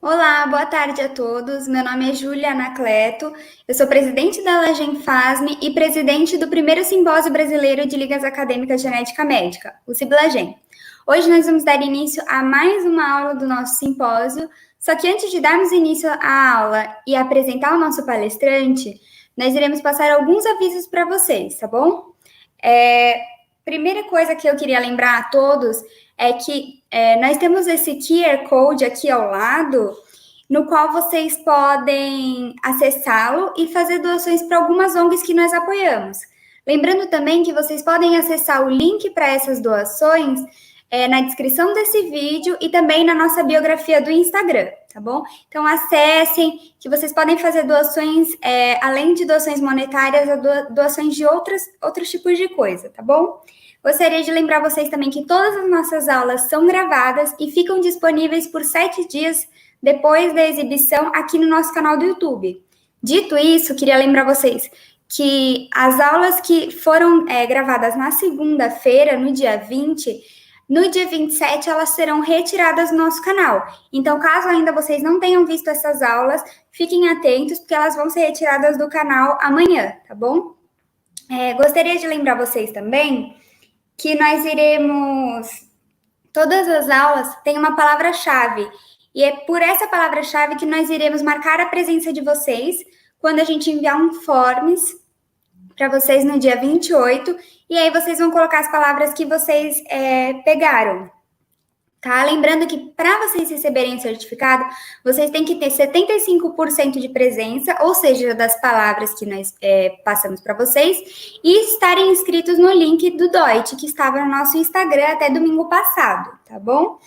Olá, boa tarde a todos. Meu nome é Júlia Anacleto, eu sou presidente da Lagen FASME e presidente do primeiro Simpósio Brasileiro de Ligas Acadêmicas de Genética Médica, o CIBLAGEM. Hoje nós vamos dar início a mais uma aula do nosso simpósio, só que antes de darmos início à aula e apresentar o nosso palestrante, nós iremos passar alguns avisos para vocês, tá bom? Primeira coisa que eu queria lembrar a todos é que nós temos esse QR Code aqui ao lado, no qual vocês podem acessá-lo e fazer doações para algumas ONGs que nós apoiamos. Lembrando também que vocês podem acessar o link para essas doações na descrição desse vídeo e também na nossa biografia do Instagram, tá bom? Então, acessem, que vocês podem fazer doações, além de doações monetárias, doações de outros tipos de coisa, tá bom? Gostaria de lembrar vocês também que todas as nossas aulas são gravadas e ficam disponíveis por 7 dias depois da exibição aqui no nosso canal do YouTube. Dito isso, queria lembrar vocês que as aulas que foram gravadas na segunda-feira, no dia 20, no dia 27, elas serão retiradas do nosso canal. Então, caso ainda vocês não tenham visto essas aulas, fiquem atentos, porque elas vão ser retiradas do canal amanhã, tá bom? Gostaria de lembrar vocês também que nós iremos... Todas as aulas têm uma palavra-chave, e é por essa palavra-chave que nós iremos marcar a presença de vocês quando a gente enviar um forms para vocês no dia 28, e aí vocês vão colocar as palavras que vocês pegaram. Tá? Lembrando que para vocês receberem o certificado, vocês têm que ter 75% de presença, ou seja, das palavras que nós passamos para vocês, e estarem inscritos no link do DOIT, que estava no nosso Instagram até domingo passado, tá bom?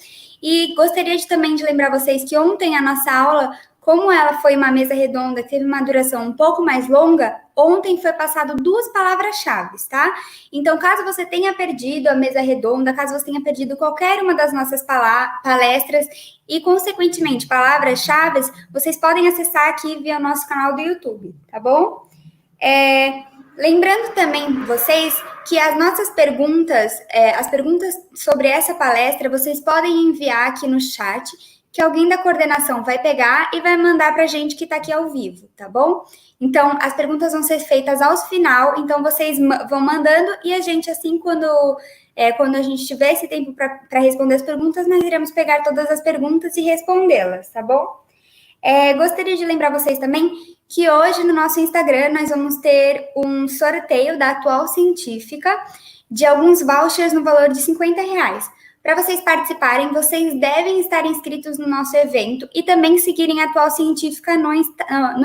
E gostaria também de lembrar vocês que ontem a nossa aula, como ela foi uma mesa redonda, teve uma duração um pouco mais longa, ontem foi passado 2 palavras-chave, tá? Então, caso você tenha perdido a mesa redonda, caso você tenha perdido qualquer uma das nossas palestras e, consequentemente, palavras-chave, vocês podem acessar aqui via nosso canal do YouTube, tá bom? Lembrando também vocês que as nossas perguntas, as perguntas sobre essa palestra, vocês podem enviar aqui no chat, que alguém da coordenação vai pegar e vai mandar para a gente que está aqui ao vivo, tá bom? Então, as perguntas vão ser feitas ao final, então vocês vão mandando e a gente, assim, quando a gente tiver esse tempo para responder as perguntas, nós iremos pegar todas as perguntas e respondê-las, tá bom? Gostaria de lembrar vocês também que hoje no nosso Instagram nós vamos ter um sorteio da Atual Científica de alguns vouchers no valor de R$50. Para vocês participarem, vocês devem estar inscritos no nosso evento e também seguirem a Atual Científica no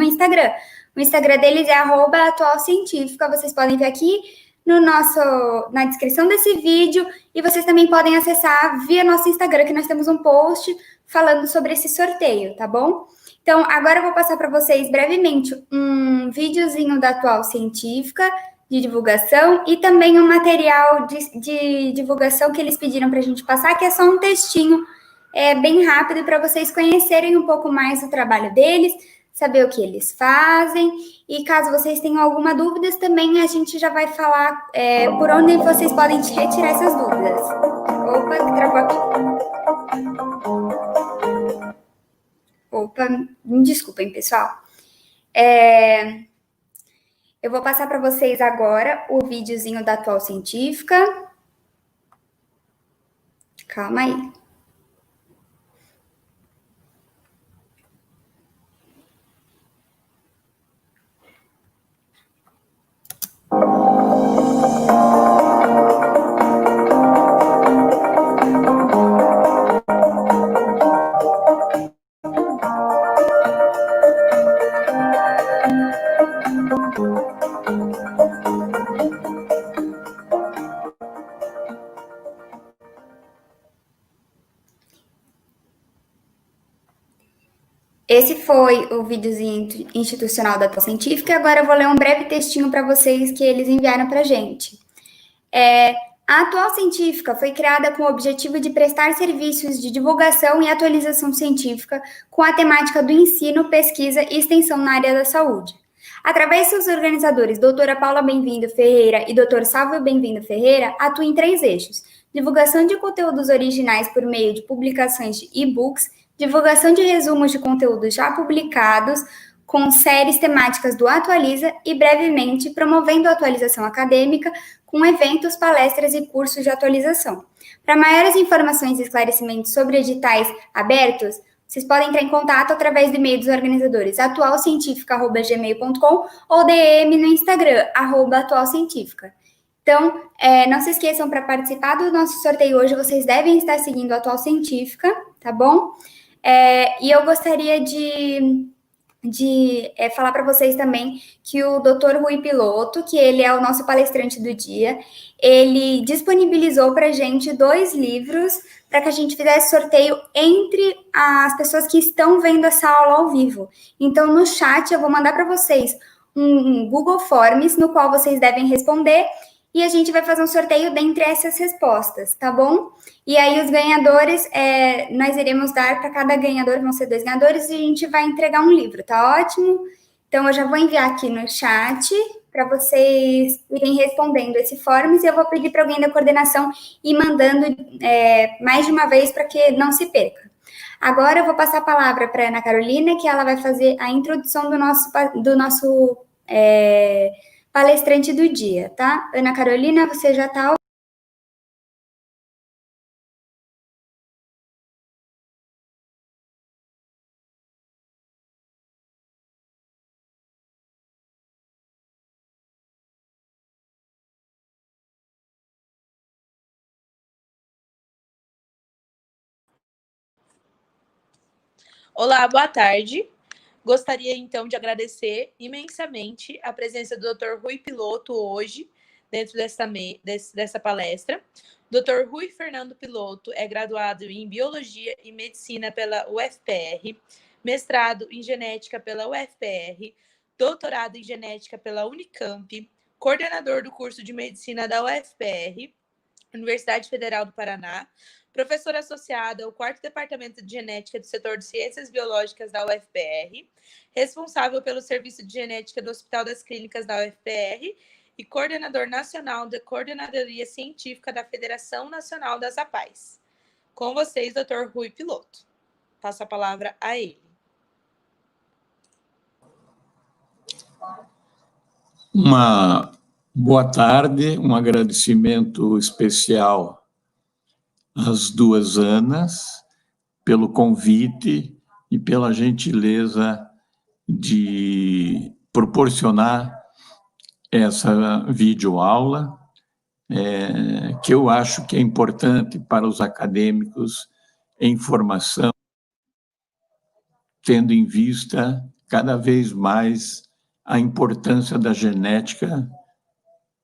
Instagram. O Instagram deles é @atualcientífica. Vocês podem ver aqui na descrição desse vídeo e vocês também podem acessar via nosso Instagram, que nós temos um post falando sobre esse sorteio, tá bom? Então, agora eu vou passar para vocês brevemente um videozinho da Atual Científica, de divulgação, e também um material de divulgação que eles pediram para a gente passar, que é só um textinho bem rápido para vocês conhecerem um pouco mais o trabalho deles, saber o que eles fazem, e caso vocês tenham alguma dúvida também, a gente já vai falar por onde vocês podem retirar essas dúvidas. Opa, que travou aqui. Opa, me desculpem, pessoal. Eu vou passar para vocês agora o videozinho da Atual Científica. Calma aí. Esse foi o videozinho institucional da Atual Científica, e agora eu vou ler um breve textinho para vocês que eles enviaram para a gente. A Atual Científica foi criada com o objetivo de prestar serviços de divulgação e atualização científica com a temática do ensino, pesquisa e extensão na área da saúde. Através de seus organizadores, doutora Paula Bem-vindo Ferreira e doutor Salvio Bem-vindo Ferreira, atua em 3 eixos: divulgação de conteúdos originais por meio de publicações de e-books, divulgação de resumos de conteúdos já publicados, com séries temáticas do Atualiza e, brevemente, promovendo a atualização acadêmica com eventos, palestras e cursos de atualização. Para maiores informações e esclarecimentos sobre editais abertos, vocês podem entrar em contato através do e-mail dos organizadores atualcientifica@gmail.com ou DM no Instagram, @atualcientifica. Então, não se esqueçam, para participar do nosso sorteio hoje, vocês devem estar seguindo a Atual Científica, tá bom? E eu gostaria de falar para vocês também que o Dr. Rui Piloto, que ele é o nosso palestrante do dia, ele disponibilizou para a gente 2 livros para que a gente fizesse sorteio entre as pessoas que estão vendo essa aula ao vivo. Então, no chat, eu vou mandar para vocês um Google Forms, no qual vocês devem responder, e a gente vai fazer um sorteio dentre essas respostas, tá bom? E aí os ganhadores, nós iremos dar para cada ganhador, vão ser 2 ganhadores, e a gente vai entregar um livro, tá ótimo? Então eu já vou enviar aqui no chat para vocês irem respondendo esse forms, e eu vou pedir para alguém da coordenação ir mandando mais de uma vez para que não se perca. Agora eu vou passar a palavra para a Ana Carolina, que ela vai fazer a introdução do nosso palestrante do dia, tá? Ana Carolina, você já está... Olá, boa tarde. Gostaria, então, de agradecer imensamente a presença do Dr. Rui Piloto hoje, dentro dessa palestra. Dr. Rui Fernando Piloto é graduado em Biologia e Medicina pela UFPR, mestrado em Genética pela UFPR, doutorado em Genética pela Unicamp, coordenador do curso de Medicina da UFPR, Universidade Federal do Paraná, professor associado ao 4º Departamento de Genética do Setor de Ciências Biológicas da UFPR, responsável pelo Serviço de Genética do Hospital das Clínicas da UFPR e coordenador nacional da Coordenadoria Científica da Federação Nacional das APAES. Com vocês, Dr. Rui Piloto. Passo a palavra a ele. Uma boa tarde, um agradecimento especial às 2 Anas pelo convite e pela gentileza de proporcionar essa videoaula, que eu acho que é importante para os acadêmicos em formação, tendo em vista cada vez mais a importância da genética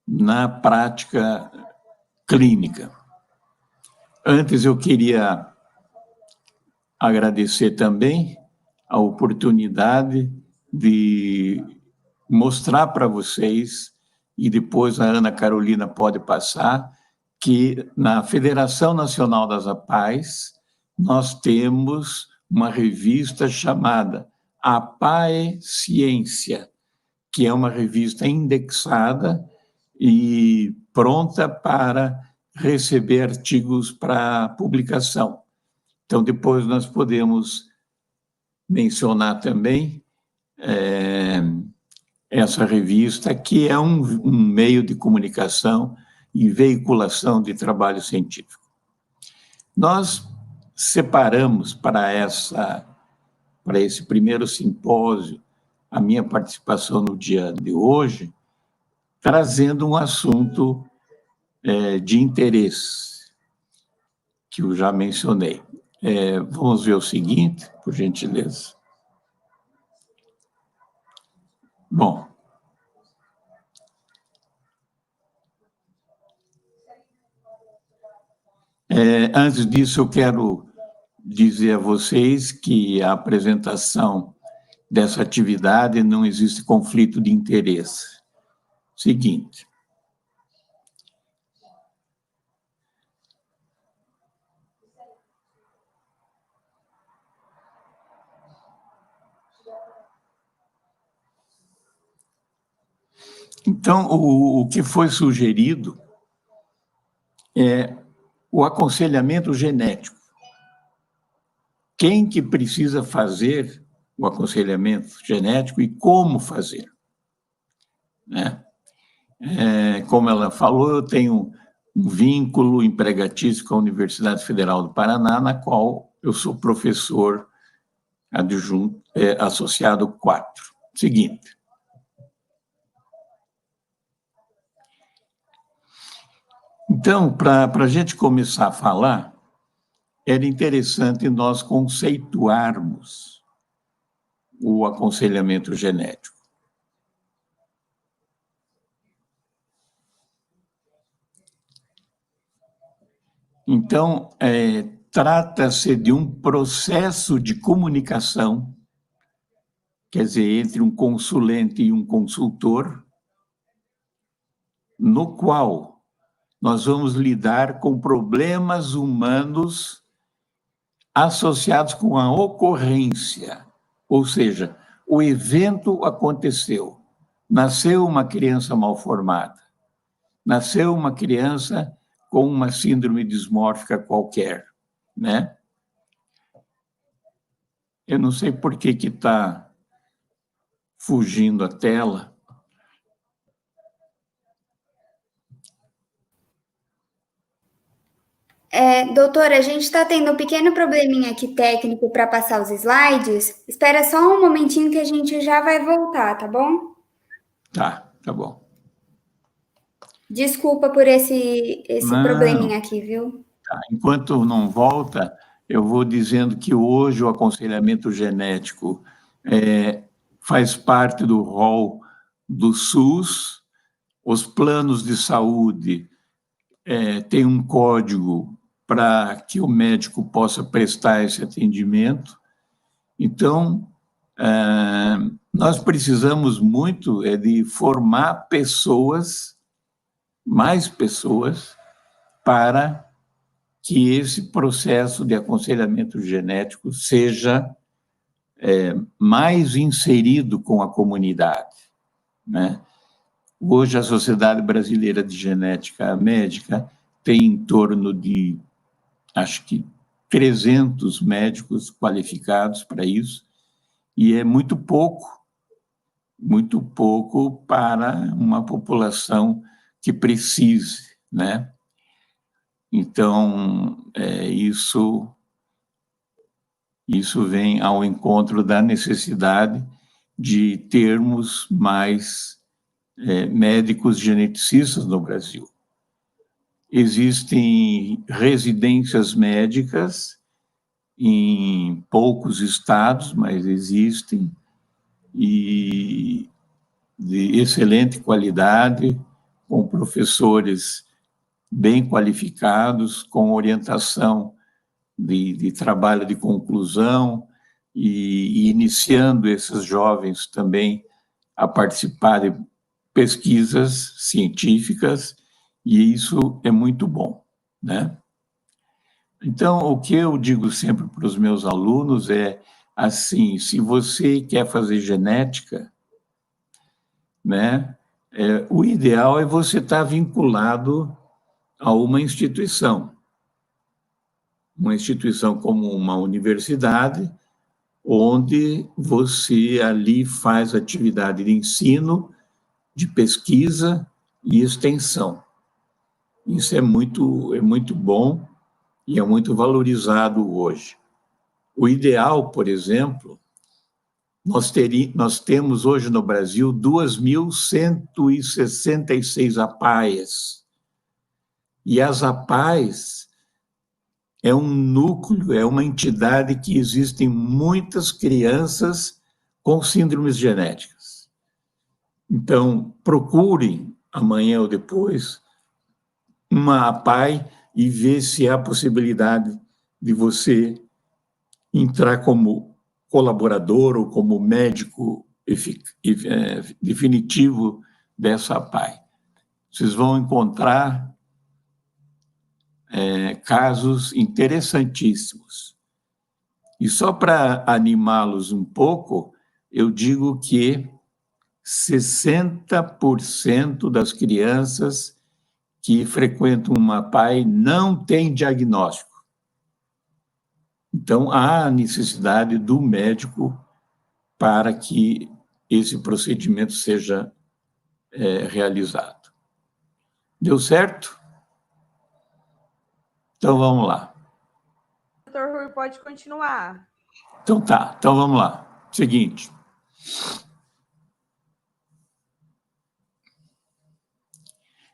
na prática clínica. Antes, eu queria agradecer também a oportunidade de mostrar para vocês, e depois a Ana Carolina pode passar, que na Federação Nacional das APAES nós temos uma revista chamada APAE Ciência, que é uma revista indexada e pronta para receber artigos para publicação. Então, depois nós podemos mencionar também essa revista, que é um meio de comunicação e veiculação de trabalho científico. Nós separamos para esse primeiro simpósio a minha participação no dia de hoje, trazendo um assunto de interesse, que eu já mencionei. Vamos ver o seguinte, por gentileza. Bom, antes disso, eu quero dizer a vocês que a apresentação dessa atividade não existe conflito de interesse. Seguinte. Então, o que foi sugerido é o aconselhamento genético, quem que precisa fazer o aconselhamento genético e como fazer, né? Como ela falou, eu tenho um vínculo empregatício com a Universidade Federal do Paraná, na qual eu sou professor adjunto, associado 4. Seguinte. Então, para a gente começar a falar, era interessante nós conceituarmos o aconselhamento genético. Então, trata-se de um processo de comunicação, quer dizer, entre um consulente e um consultor, no qual nós vamos lidar com problemas humanos associados com a ocorrência, ou seja, o evento aconteceu, nasceu uma criança mal formada, nasceu uma criança com uma síndrome dismórfica qualquer, né? Eu não sei por que está fugindo a tela. Doutora, a gente está tendo um pequeno probleminha aqui técnico para passar os slides. Espera só um momentinho que a gente já vai voltar, tá bom? Tá bom. Desculpa por esse probleminha aqui, viu? Tá. Enquanto não volta, eu vou dizendo que hoje o aconselhamento genético faz parte do rol do SUS. Os planos de saúde têm um código para que o médico possa prestar esse atendimento. Então, nós precisamos muito de formar pessoas, mais pessoas, para que esse processo de aconselhamento genético seja mais inserido com a comunidade, né? Hoje, a Sociedade Brasileira de Genética Médica tem em torno de, acho que, 300 médicos qualificados para isso, e é muito pouco para uma população que precise, né? Então, isso vem ao encontro da necessidade de termos mais médicos geneticistas no Brasil. Existem residências médicas em poucos estados, mas existem, e de excelente qualidade, com professores bem qualificados, com orientação de trabalho de conclusão, e iniciando esses jovens também a participar de pesquisas científicas, e isso é muito bom, né? Então, o que eu digo sempre para os meus alunos é assim: se você quer fazer genética, né, o ideal é você estar vinculado a uma instituição como uma universidade, onde você ali faz atividade de ensino, de pesquisa e extensão. Isso é muito bom e é muito valorizado hoje. O ideal, por exemplo, nós temos hoje no Brasil 2.166 APAES. E as APAES é um núcleo, é uma entidade que existem muitas crianças com síndromes genéticas. Então, procurem, amanhã ou depois, uma APAE e ver se há possibilidade de você entrar como colaborador ou como médico definitivo dessa APAE. Vocês vão encontrar casos interessantíssimos. E só para animá-los um pouco, eu digo que 60% das crianças que frequentam uma APAE não têm diagnóstico. Então, há necessidade do médico para que esse procedimento seja realizado. Deu certo? Então, vamos lá. Doutor Rui, pode continuar. Então, tá. Então, vamos lá. Seguinte.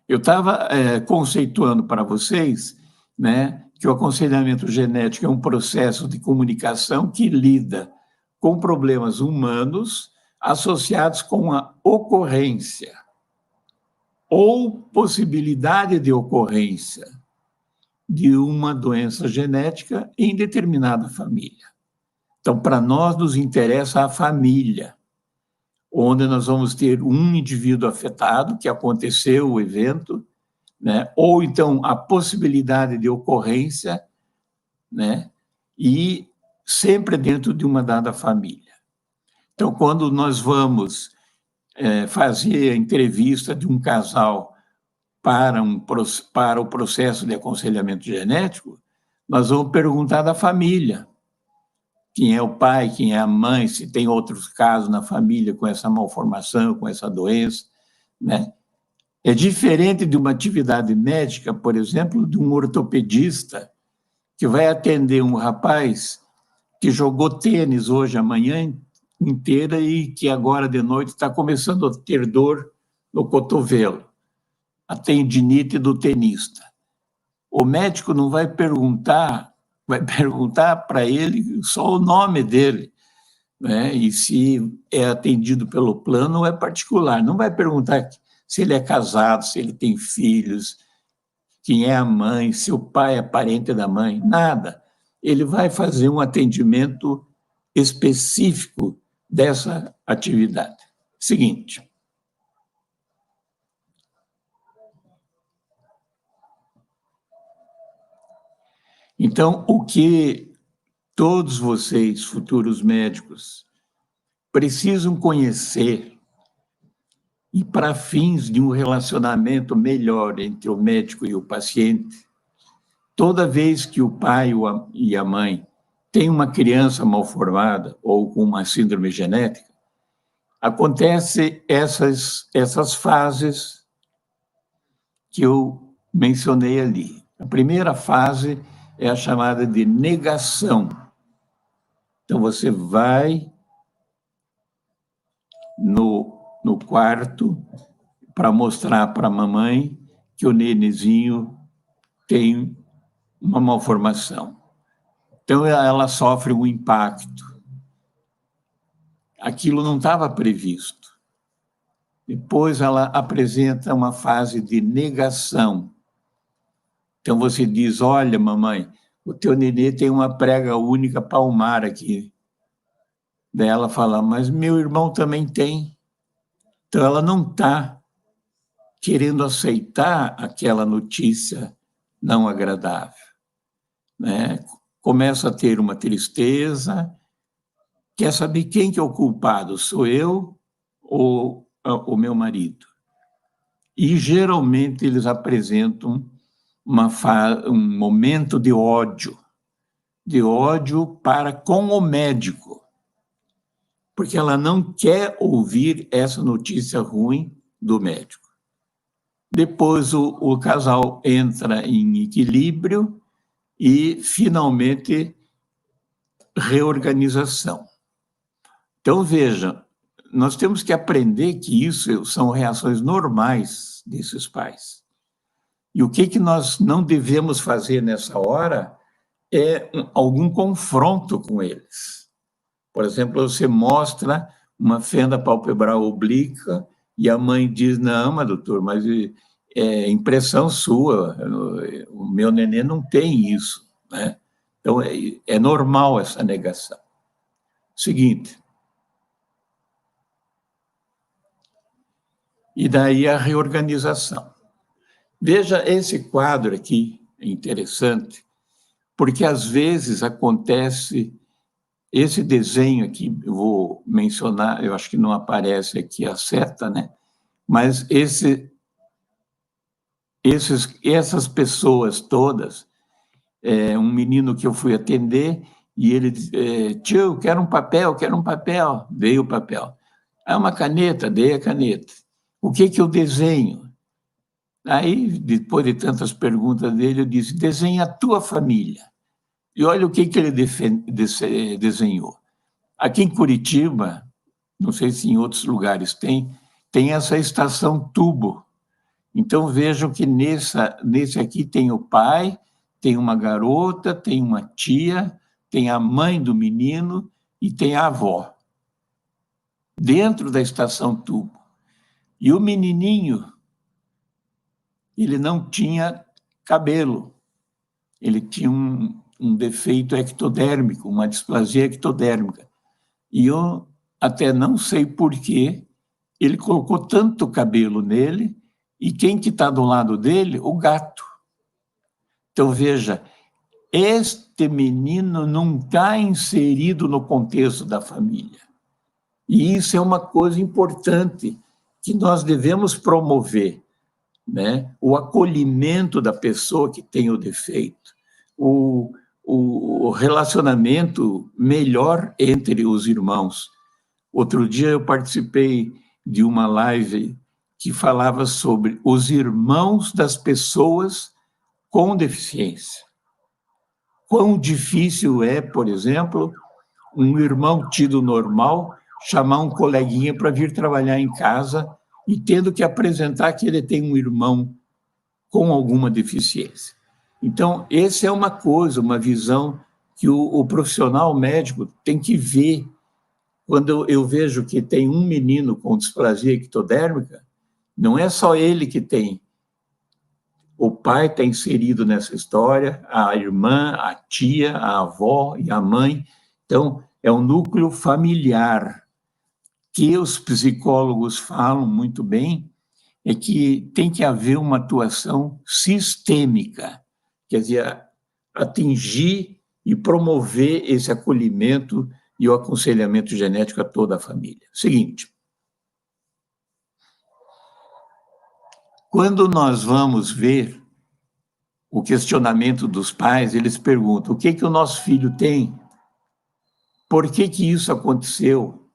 Eu estava conceituando para vocês, né, que o aconselhamento genético é um processo de comunicação que lida com problemas humanos associados com a ocorrência ou possibilidade de ocorrência de uma doença genética em determinada família. Então, para nós, nos interessa a família, onde nós vamos ter um indivíduo afetado, que aconteceu o evento, né? Ou então a possibilidade de ocorrência, né? E sempre dentro de uma dada família. Então, quando nós vamos fazer a entrevista de um casal para o processo de aconselhamento genético, nós vamos perguntar da família. Quem é o pai, quem é a mãe, se tem outros casos na família com essa malformação, com essa doença, né? É diferente de uma atividade médica, por exemplo, de um ortopedista que vai atender um rapaz que jogou tênis hoje a manhã inteira e que agora de noite está começando a ter dor no cotovelo, a tendinite do tenista. O médico não vai perguntar para ele só o nome dele, né? E se é atendido pelo plano ou é particular. Não vai perguntar se ele é casado, se ele tem filhos, quem é a mãe, se o pai é parente da mãe, nada. Ele vai fazer um atendimento específico dessa atividade. Seguinte. Então, o que todos vocês, futuros médicos, precisam conhecer, e para fins de um relacionamento melhor entre o médico e o paciente, toda vez que o pai e a mãe têm uma criança mal formada ou com uma síndrome genética, acontecem essas fases que eu mencionei ali. A primeira fase é a chamada de negação. Então, você vai no quarto para mostrar para a mamãe que o nenezinho tem uma malformação. Então, ela sofre um impacto. Aquilo não estava previsto. Depois, ela apresenta uma fase de negação. Então, você diz, olha, mamãe, o teu nenê tem uma prega única palmar aqui. Daí ela fala, mas meu irmão também tem. Então, ela não está querendo aceitar aquela notícia não agradável, né? Começa a ter uma tristeza, quer saber quem que é o culpado, sou eu ou o meu marido? E, geralmente, eles apresentam um momento de ódio para com o médico, porque ela não quer ouvir essa notícia ruim do médico. Depois o casal entra em equilíbrio e, finalmente, reorganização. Então, veja, nós temos que aprender que isso são reações normais desses pais. E o que nós não devemos fazer nessa hora é algum confronto com eles. Por exemplo, você mostra uma fenda palpebral oblíqua e a mãe diz, não, mas doutor, mas é impressão sua, o meu nenê não tem isso, né? Então, é normal essa negação. Seguinte. E daí a reorganização. Veja, esse quadro aqui é interessante, porque às vezes acontece, esse desenho aqui, eu vou mencionar, eu acho que não aparece aqui a seta, né? Mas essas pessoas todas, um menino que eu fui atender, e ele disse, tio, quero um papel, quero um papel. Dei o papel. Ah, uma caneta, dei a caneta. O que eu desenho? Aí, depois de tantas perguntas dele, eu disse, desenha a tua família. E olha o que ele desenhou. Aqui em Curitiba, não sei se em outros lugares tem essa estação tubo. Então, vejam que nesse aqui tem o pai, tem uma garota, tem uma tia, tem a mãe do menino e tem a avó. Dentro da estação tubo. E o menininho, ele não tinha cabelo. Ele tinha um defeito ectodérmico, uma displasia ectodérmica. E eu até não sei por que ele colocou tanto cabelo nele, e quem que está do lado dele? O gato. Então, veja, este menino não está inserido no contexto da família. E isso é uma coisa importante que nós devemos promover, né? O acolhimento da pessoa que tem o defeito, o relacionamento melhor entre os irmãos. Outro dia eu participei de uma live que falava sobre os irmãos das pessoas com deficiência. Quão difícil é, por exemplo, um irmão tido normal chamar um coleguinha para vir trabalhar em casa e tendo que apresentar que ele tem um irmão com alguma deficiência. Então, essa é uma coisa, uma visão que o profissional médico tem que ver. Quando eu vejo que tem um menino com displasia ectodérmica, não é só ele que tem. O pai está inserido nessa história, a irmã, a tia, a avó e a mãe. Então, é um núcleo familiar que os psicólogos falam muito bem, é que tem que haver uma atuação sistêmica, quer dizer, atingir e promover esse acolhimento e o aconselhamento genético a toda a família. Seguinte, quando nós vamos ver o questionamento dos pais, eles perguntam, o que o nosso filho tem? Por que isso aconteceu?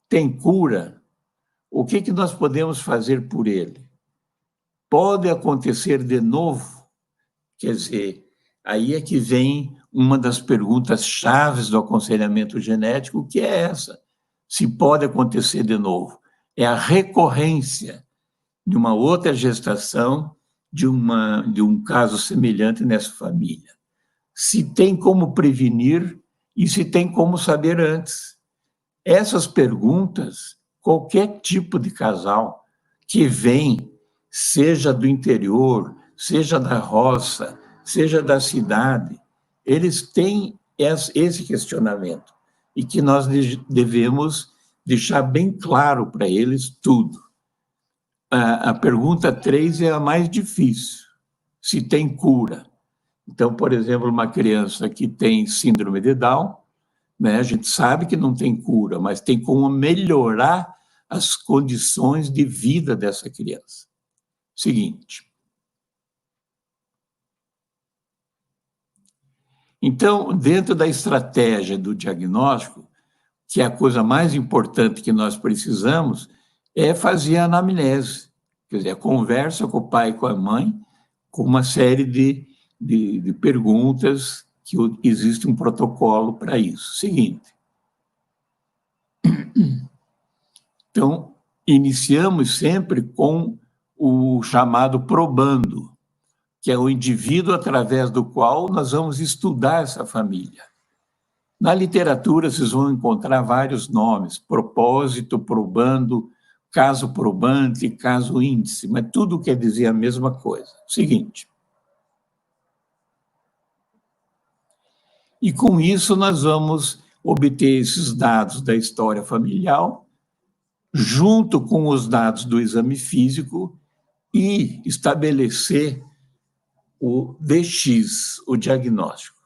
Tem cura? O que nós podemos fazer por ele? Pode acontecer de novo? Quer dizer, aí é que vem uma das perguntas chaves do aconselhamento genético, que é essa. Se pode acontecer de novo. É a recorrência de uma outra gestação, de um caso semelhante nessa família. Se tem como prevenir e se tem como saber antes. Essas perguntas, qualquer tipo de casal que vem, seja do interior, seja da roça, seja da cidade, eles têm esse questionamento e que nós devemos deixar bem claro para eles tudo. A pergunta 3 é a mais difícil, se tem cura. Então, por exemplo, uma criança que tem síndrome de Down, né, a gente sabe que não tem cura, mas tem como melhorar as condições de vida dessa criança. Seguinte. Então, dentro da estratégia do diagnóstico, que é a coisa mais importante que nós precisamos, é fazer a anamnese, quer dizer, a conversa com o pai e com a mãe, com uma série de perguntas, que existe um protocolo para isso. Seguinte. Então, iniciamos sempre com o chamado probando, que é o indivíduo através do qual nós vamos estudar essa família. Na literatura, vocês vão encontrar vários nomes, propósito, probando, caso probante, caso índice, mas tudo quer dizer a mesma coisa. Seguinte. E com isso nós vamos obter esses dados da história familiar, junto com os dados do exame físico, e estabelecer o DX, o diagnóstico.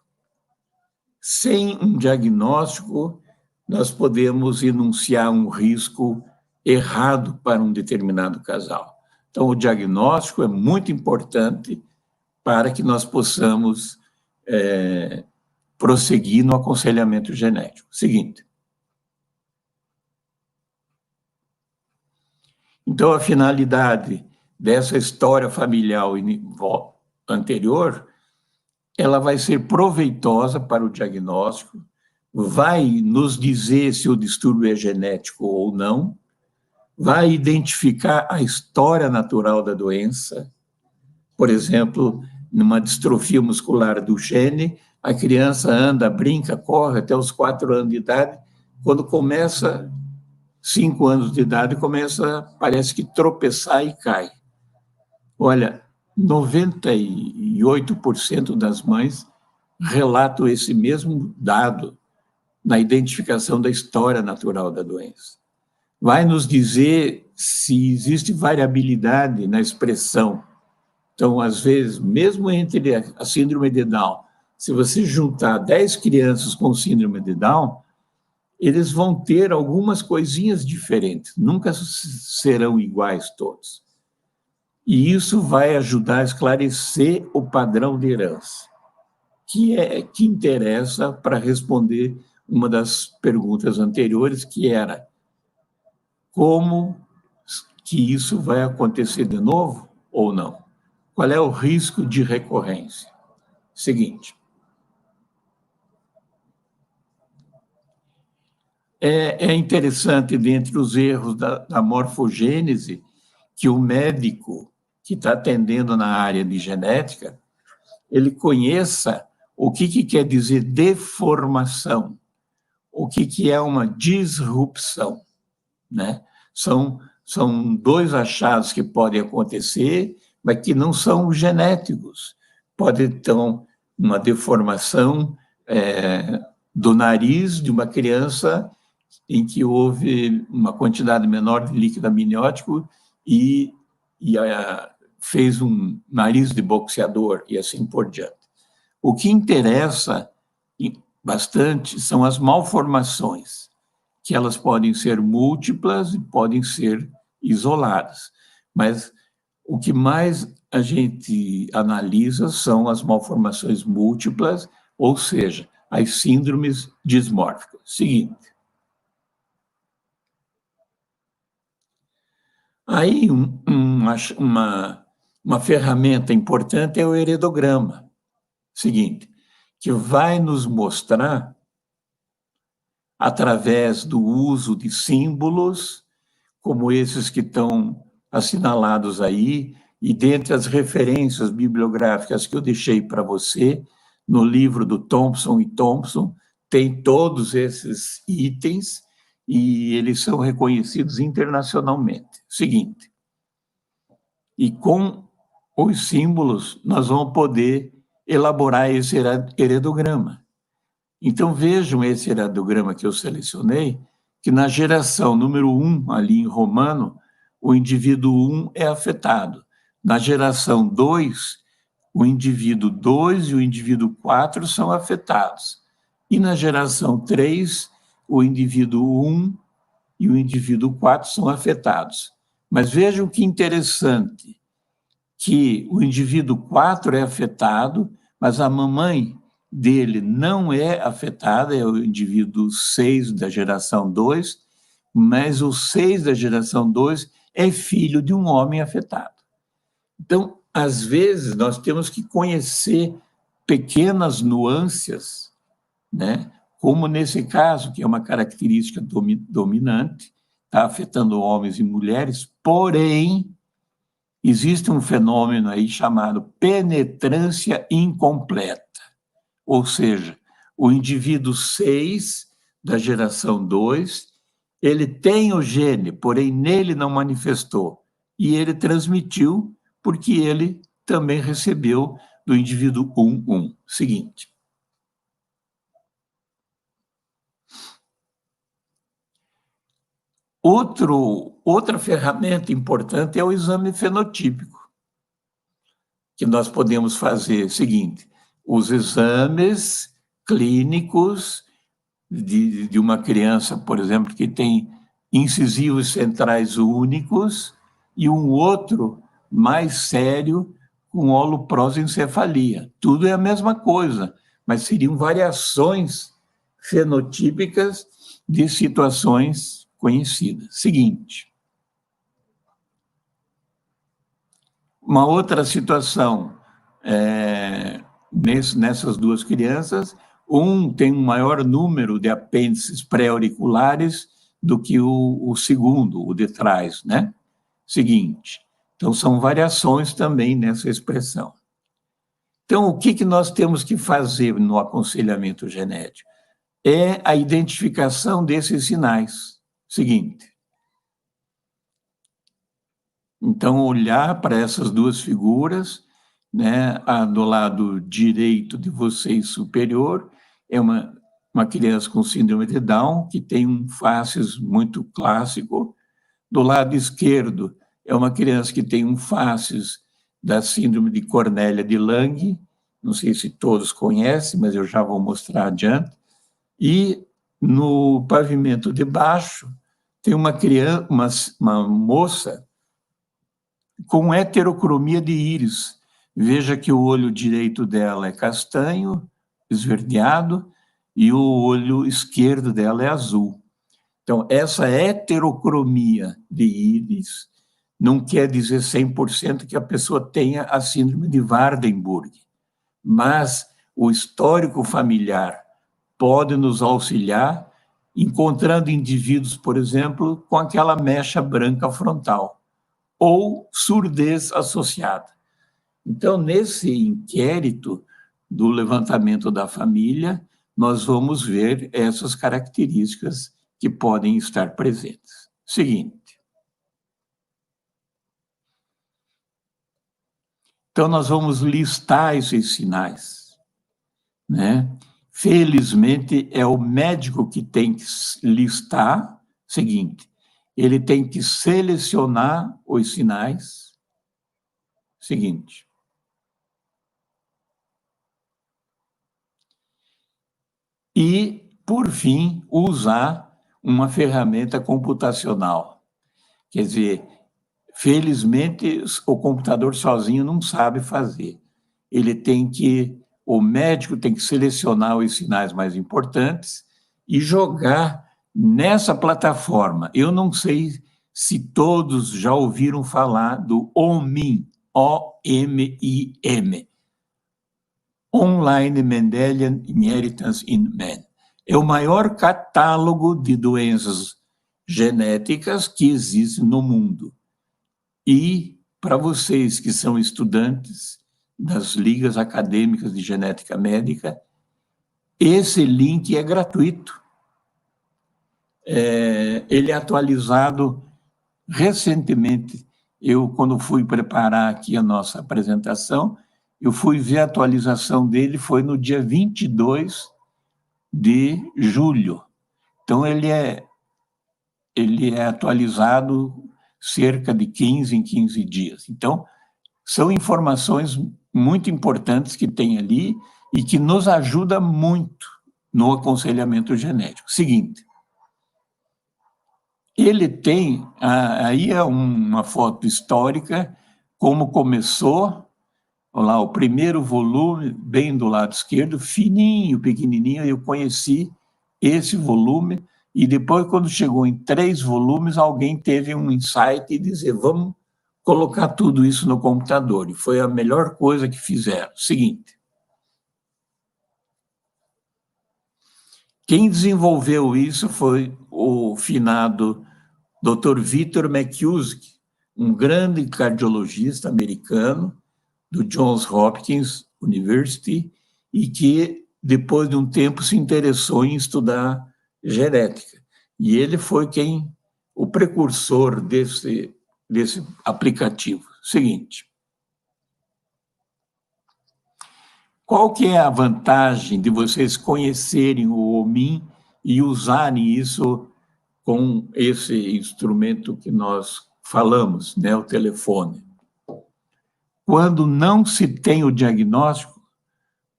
Sem um diagnóstico, nós podemos enunciar um risco errado para um determinado casal. Então, o diagnóstico é muito importante para que nós possamos prosseguir no aconselhamento genético. Seguinte. Então, a finalidade dessa história familiar anterior, ela vai ser proveitosa para o diagnóstico, vai nos dizer se o distúrbio é genético ou não, vai identificar a história natural da doença. Por exemplo, numa distrofia muscular do gene, a criança anda, brinca, corre até os 4 anos de idade, quando começa 5 anos de idade, parece que tropeçar e cai. Olha, 98% das mães relatam esse mesmo dado na identificação da história natural da doença. Vai nos dizer se existe variabilidade na expressão. Então, às vezes, mesmo entre a síndrome de Down, se você juntar 10 crianças com síndrome de Down, eles vão ter algumas coisinhas diferentes, nunca serão iguais todos. E isso vai ajudar a esclarecer o padrão de herança, que interessa para responder uma das perguntas anteriores, que era como que isso vai acontecer de novo ou não? Qual é o risco de recorrência? Seguinte. É interessante, dentre os erros da morfogênese, que o médico que está atendendo na área de genética, ele conheça o que quer dizer deformação, o que é uma disrupção, né? São 2 achados que podem acontecer, mas que não são genéticos. Pode ter uma deformação do nariz de uma criança em que houve uma quantidade menor de líquido amniótico e fez um nariz de boxeador e assim por diante. O que interessa bastante são as malformações, que elas podem ser múltiplas e podem ser isoladas. Mas o que mais a gente analisa são as malformações múltiplas, ou seja, as síndromes dismórficas. Seguinte. Aí, uma ferramenta importante é o heredograma. Seguinte, que vai nos mostrar, através do uso de símbolos, como esses que estão assinalados aí, e dentre as referências bibliográficas que eu deixei para você, no livro do Thompson e Thompson, tem todos esses itens, e eles são reconhecidos internacionalmente. Seguinte, e com os símbolos nós vamos poder elaborar esse heredograma. Então vejam esse heredograma que eu selecionei, que na geração número 1, ali em romano, o indivíduo 1 é afetado. Na geração 2, o indivíduo 2 e o indivíduo 4 são afetados. E na geração 3, o indivíduo 1 e o indivíduo 4 são afetados. Mas vejam que interessante, que o indivíduo 4 é afetado, mas a mamãe dele não é afetada, é o indivíduo 6 da geração 2, mas o 6 da geração 2 é filho de um homem afetado. Então, às vezes, nós temos que conhecer pequenas nuances, né? Como nesse caso, que é uma característica dominante, está afetando homens e mulheres, porém, existe um fenômeno aí chamado penetrância incompleta, ou seja, o indivíduo 6 da geração 2, ele tem o gene, porém nele não manifestou, e ele transmitiu porque ele também recebeu do indivíduo 1. Seguinte. Outra ferramenta importante é o exame fenotípico, que nós podemos fazer seguinte, os exames clínicos de uma criança, por exemplo, que tem incisivos centrais únicos e um outro mais sério com holoprosencefalia. Tudo é a mesma coisa, mas seriam variações fenotípicas de situações conhecidas. Seguinte. Uma outra situação, nessas duas crianças, um tem um maior número de apêndices pré-auriculares do que o segundo, o de trás, né? Seguinte. Então, são variações também nessa expressão. Então, o que nós temos que fazer no aconselhamento genético? É a identificação desses sinais. Seguinte. Então, olhar para essas duas figuras, né, a do lado direito de vocês superior, é uma criança com síndrome de Down, que tem um facies muito clássico. Do lado esquerdo, é uma criança que tem um facies da síndrome de Cornélia de Lange, não sei se todos conhecem, mas eu já vou mostrar adiante. E no pavimento de baixo, tem uma criança, uma moça com heterocromia de íris. Veja que o olho direito dela é castanho, esverdeado, e o olho esquerdo dela é azul. Então, essa heterocromia de íris não quer dizer 100% que a pessoa tenha a síndrome de Waardenburg, mas o histórico familiar pode nos auxiliar encontrando indivíduos, por exemplo, com aquela mecha branca frontal, ou surdez associada. Então, nesse inquérito do levantamento da família, nós vamos ver essas características que podem estar presentes. Seguinte. Então, nós vamos listar esses sinais, né? Felizmente, é o médico que tem que listar. Seguinte, ele tem que selecionar os sinais. Seguinte. E, por fim, usar uma ferramenta computacional. Quer dizer, felizmente, o computador sozinho não sabe fazer. O médico tem que selecionar os sinais mais importantes e jogar nessa plataforma. Eu não sei se todos já ouviram falar do OMIM, O-M-I-M, Online Mendelian Inheritance in Men. É o maior catálogo de doenças genéticas que existe no mundo. E, para vocês que são estudantes das ligas acadêmicas de genética médica, esse link é gratuito. Ele é atualizado recentemente. Eu, quando fui preparar aqui a nossa apresentação, eu fui ver a atualização dele, foi no dia 22 de julho. Então, ele é atualizado cerca de 15 em 15 dias. Então, são informações muito importantes que tem ali e que nos ajuda muito no aconselhamento genético. Seguinte, ele tem, aí é uma foto histórica, como começou. Olha lá, o primeiro volume, bem do lado esquerdo, fininho, pequenininho, eu conheci esse volume, e depois, quando chegou em 3 volumes, alguém teve um insight e dizer, vamos colocar tudo isso no computador, e foi a melhor coisa que fizeram. Seguinte, quem desenvolveu isso foi o finado Dr. Victor McCusick, um grande cardiologista americano, do Johns Hopkins University, e que, depois de um tempo, se interessou em estudar genética. E ele foi o precursor desse aplicativo. Seguinte. Qual que é a vantagem de vocês conhecerem o OMIM e usarem isso com esse instrumento que nós falamos, né, o telefone? Quando não se tem o diagnóstico,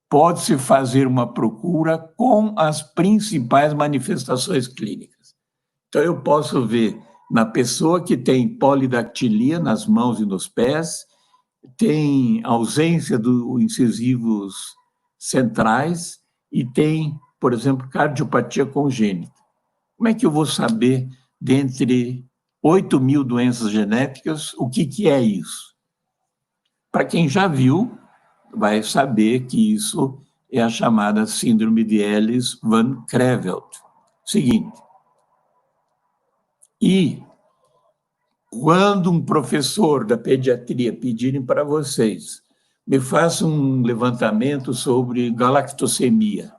pode-se fazer uma procura com as principais manifestações clínicas. Então, eu posso ver na pessoa que tem polidactilia nas mãos e nos pés, tem ausência dos incisivos centrais e tem, por exemplo, cardiopatia congênita. Como é que eu vou saber, dentre 8.000 doenças genéticas, o que é isso? Para quem já viu, vai saber que isso é a chamada síndrome de Ellis-Van Creveld. Seguinte. E quando um professor da pediatria pedirem para vocês, me façam um levantamento sobre galactosemia.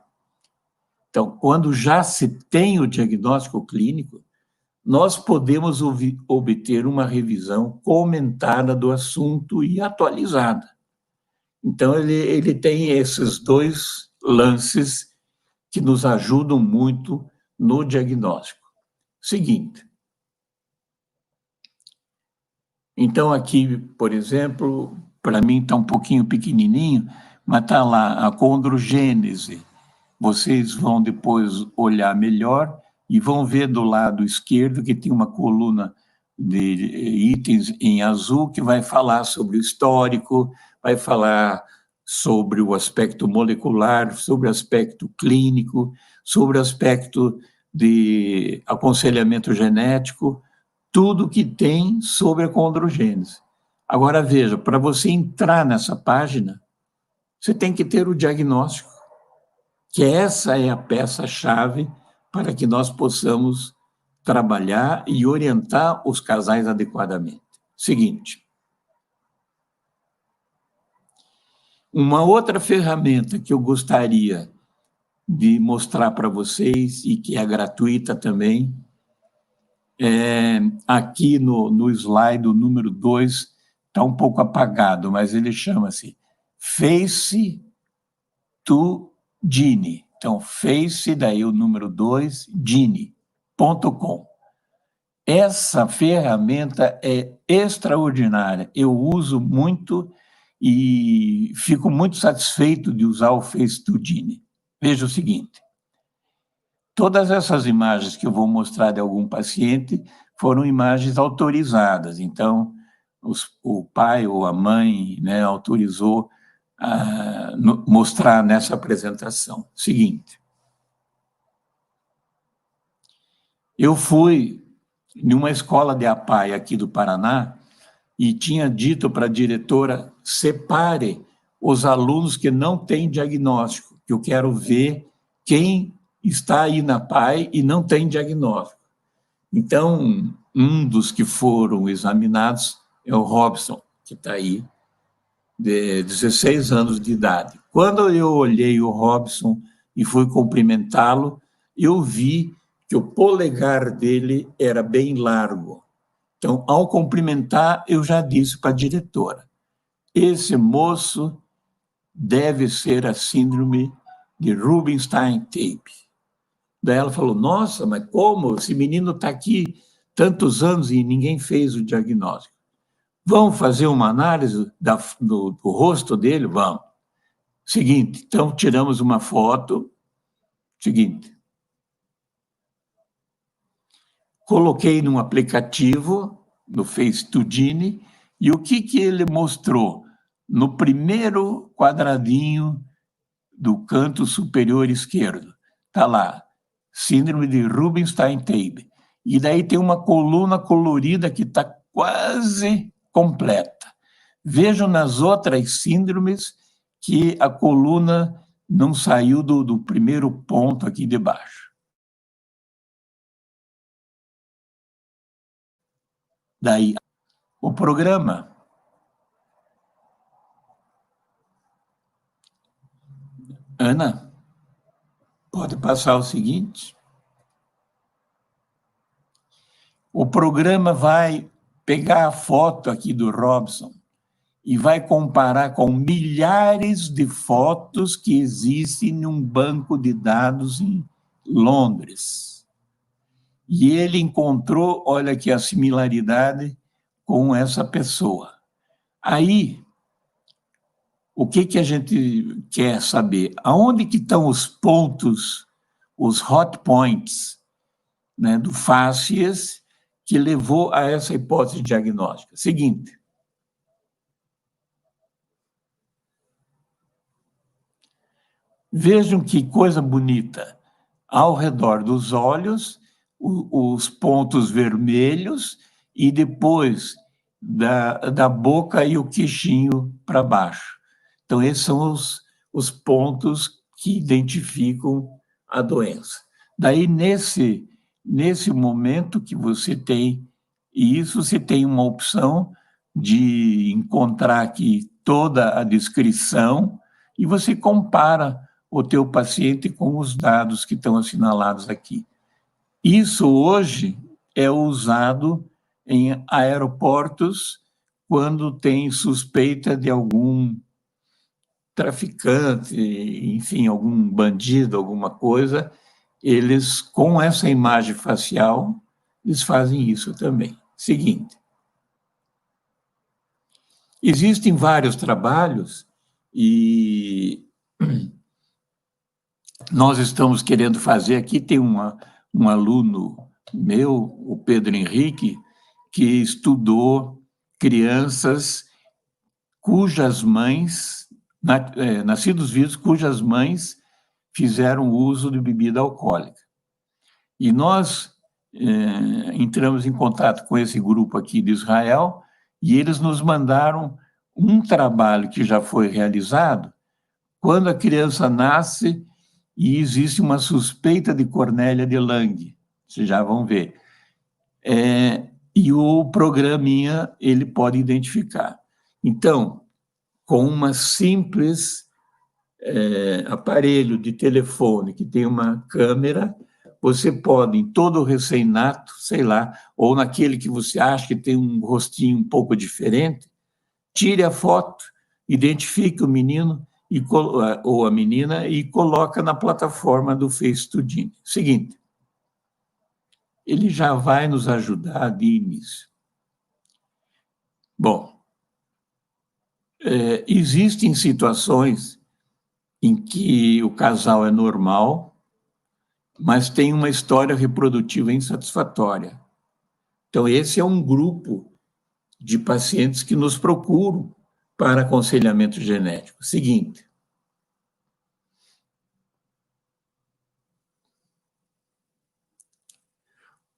Então, quando já se tem o diagnóstico clínico, nós podemos obter uma revisão comentada do assunto e atualizada. Então, ele tem esses dois lances que nos ajudam muito no diagnóstico. Seguinte. Então, aqui, por exemplo, para mim está um pouquinho pequenininho, mas está lá a condrogênese. Vocês vão depois olhar melhor e vão ver do lado esquerdo que tem uma coluna de itens em azul que vai falar sobre o histórico, vai falar sobre o aspecto molecular, sobre o aspecto clínico, sobre o aspecto de aconselhamento genético, tudo que tem sobre a condrogênese. Agora, veja, para você entrar nessa página, você tem que ter o diagnóstico, que essa é a peça-chave para que nós possamos trabalhar e orientar os casais adequadamente. Seguinte. Uma outra ferramenta que eu gostaria de mostrar para vocês, e que é gratuita também, aqui no slide, o número 2, está um pouco apagado, mas ele chama-se Face to Gene. Então, Face, daí o número 2, Gene.com. Essa ferramenta é extraordinária. Eu uso muito e fico muito satisfeito de usar o Face to Gene. Veja o seguinte. Todas essas imagens que eu vou mostrar de algum paciente foram imagens autorizadas. Então, o pai ou a mãe, né, autorizou a mostrar nessa apresentação. Seguinte. Eu fui em uma escola de APAE aqui do Paraná e tinha dito para a diretora, separe os alunos que não têm diagnóstico, que eu quero ver quem está aí na PAI e não tem diagnóstico. Então, um dos que foram examinados é o Robson, que está aí, de 16 anos de idade. Quando eu olhei o Robson e fui cumprimentá-lo, eu vi que o polegar dele era bem largo. Então, ao cumprimentar, eu já disse para a diretora, esse moço deve ser a síndrome de Rubinstein-Tape. Daí ela falou, nossa, mas como? Esse menino está aqui tantos anos e ninguém fez o diagnóstico. Vamos fazer uma análise do rosto dele? Vamos. Seguinte, então tiramos uma foto. Seguinte. Coloquei num aplicativo, no FaceToGene, e o que ele mostrou? No primeiro quadradinho do canto superior esquerdo, está lá, síndrome de Rubinstein-Tape. E daí tem uma coluna colorida que está quase completa. Vejam nas outras síndromes que a coluna não saiu do primeiro ponto aqui de baixo. Daí, o programa. Ana, pode passar o seguinte. O programa vai pegar a foto aqui do Robson e vai comparar com milhares de fotos que existem num banco de dados em Londres. E ele encontrou, olha aqui a similaridade com essa pessoa. Aí, o que a gente quer saber? Aonde que estão os pontos, os hot points, né, do Fácies, que levou a essa hipótese diagnóstica? Seguinte. Vejam que coisa bonita. Ao redor dos olhos, os pontos vermelhos e depois da boca e o queixinho para baixo. Então, esses são os pontos que identificam a doença. Daí, nesse momento que você tem isso, você tem uma opção de encontrar aqui toda a descrição e você compara o teu paciente com os dados que estão assinalados aqui. Isso hoje é usado em aeroportos quando tem suspeita de algum traficante, enfim, algum bandido, alguma coisa, eles, com essa imagem facial, eles fazem isso também. Seguinte. Existem vários trabalhos e nós estamos querendo fazer, aqui tem um aluno meu, o Pedro Henrique, que estudou crianças cujas mães, nascidos vivos, cujas mães fizeram uso de bebida alcoólica. E nós entramos em contato com esse grupo aqui de Israel e eles nos mandaram um trabalho que já foi realizado quando a criança nasce e existe uma suspeita de Cornélia de Lange. Vocês já vão ver. E o programinha, ele pode identificar. Então, com uma simples aparelho de telefone que tem uma câmera, você pode, em todo o recém-nato, sei lá, ou naquele que você acha que tem um rostinho um pouco diferente, tire a foto, identifique o menino ou a menina e coloca na plataforma do FaceToDine. Seguinte, ele já vai nos ajudar de início. Bom, existem situações em que o casal é normal, mas tem uma história reprodutiva insatisfatória. Então, esse é um grupo de pacientes que nos procuram para aconselhamento genético. Seguinte.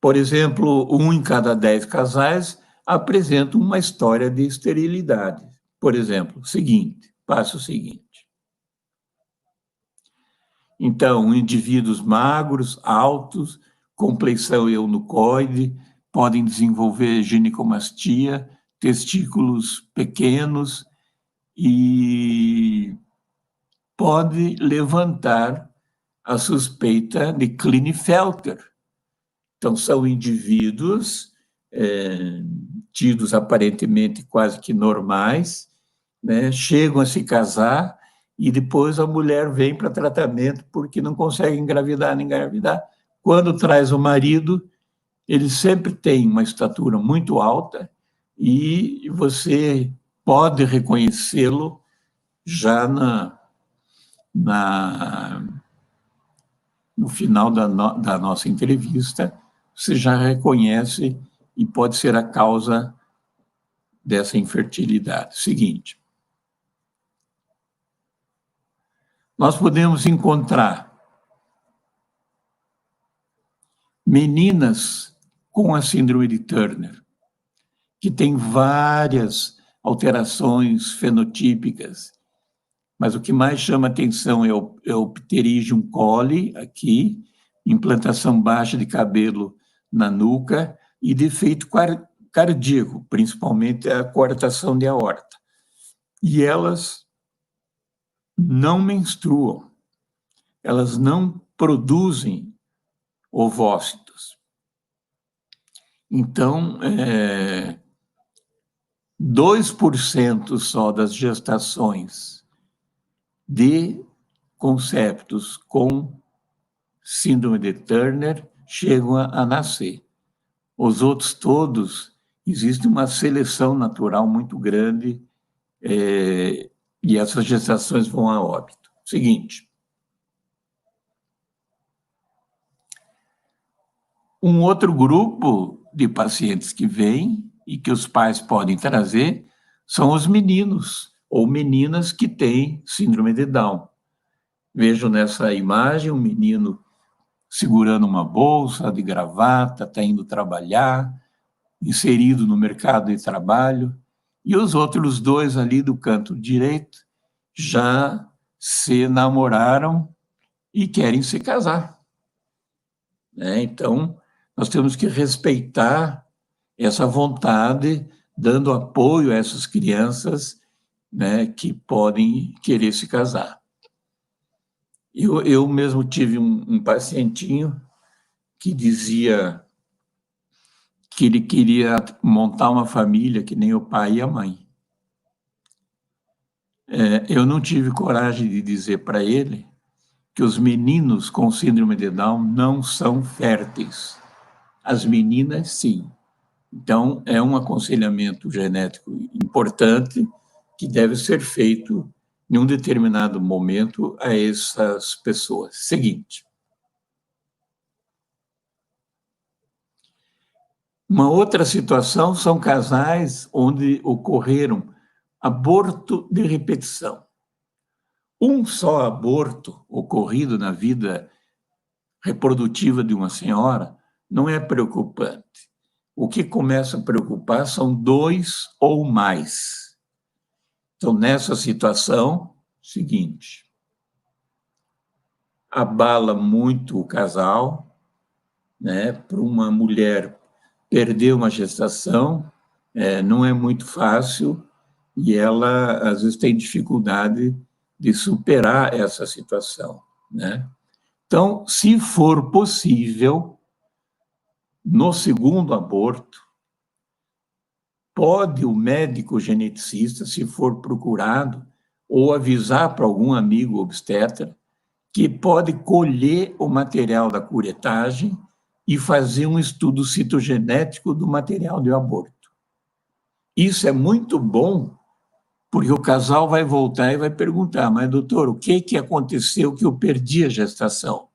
Por exemplo, 1 em cada 10 casais apresenta uma história de esterilidade. Por exemplo, passo seguinte. Então, indivíduos magros, altos, compleição eunucoide, podem desenvolver ginecomastia, testículos pequenos e pode levantar a suspeita de Klinefelter. Então, são indivíduos tidos aparentemente quase que normais, né, chegam a se casar e depois a mulher vem para tratamento porque não consegue engravidar nem engravidar. Quando traz o marido, ele sempre tem uma estatura muito alta e você pode reconhecê-lo já no final da nossa entrevista, você já reconhece e pode ser a causa dessa infertilidade. Seguinte. Nós podemos encontrar meninas com a síndrome de Turner, que tem várias alterações fenotípicas, mas o que mais chama atenção é o Pterygium coli, aqui, implantação baixa de cabelo na nuca e defeito cardíaco, principalmente a coartação de aorta. E elas não menstruam, elas não produzem ovócitos. Então, 2% só das gestações de conceptos com síndrome de Turner chegam a nascer. Os outros todos, existe uma seleção natural muito grande e essas gestações vão a óbito. Seguinte. Um outro grupo de pacientes que vem e que os pais podem trazer são os meninos ou meninas que têm síndrome de Down. Vejo nessa imagem um menino segurando uma bolsa de gravata, está indo trabalhar, inserido no mercado de trabalho, e os outros dois ali do canto direito já se namoraram e querem se casar. Então, nós temos que respeitar essa vontade, dando apoio a essas crianças, né, que podem querer se casar. Eu mesmo tive um pacientinho que dizia que ele queria montar uma família que nem o pai e a mãe. Eu não tive coragem de dizer para ele que os meninos com síndrome de Down não são férteis. As meninas, sim. Então, é um aconselhamento genético importante que deve ser feito em um determinado momento a essas pessoas. Seguinte. Uma outra situação são casais onde ocorreram aborto de repetição. Um só aborto ocorrido na vida reprodutiva de uma senhora não é preocupante. O que começa a preocupar são 2 ou mais. Então, nessa situação, seguinte, abala muito o casal, né? Para uma mulher perder uma gestação não é muito fácil e ela, às vezes, tem dificuldade de superar essa situação, né? Então, se for possível, no segundo aborto, pode o médico geneticista, se for procurado, ou avisar para algum amigo obstetra, que pode colher o material da curetagem e fazer um estudo citogenético do material de aborto. Isso é muito bom, porque o casal vai voltar e vai perguntar, mas doutor, o que aconteceu que eu perdi a gestação?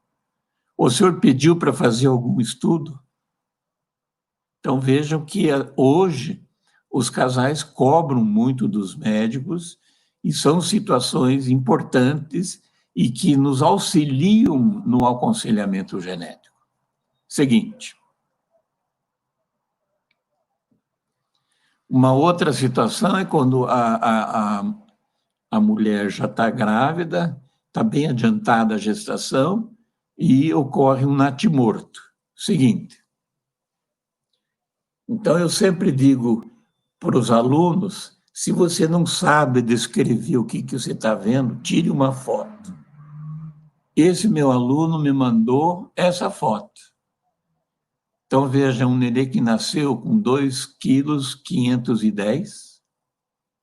O senhor pediu para fazer algum estudo? Então vejam que hoje os casais cobram muito dos médicos e são situações importantes e que nos auxiliam no aconselhamento genético. Seguinte. Uma outra situação é quando a mulher já está grávida, está bem adiantada a gestação e ocorre um natimorto. Seguinte. Então, eu sempre digo para os alunos, se você não sabe descrever o que você está vendo, tire uma foto. Esse meu aluno me mandou essa foto. Então, veja, um nenê que nasceu com 2,510 kg,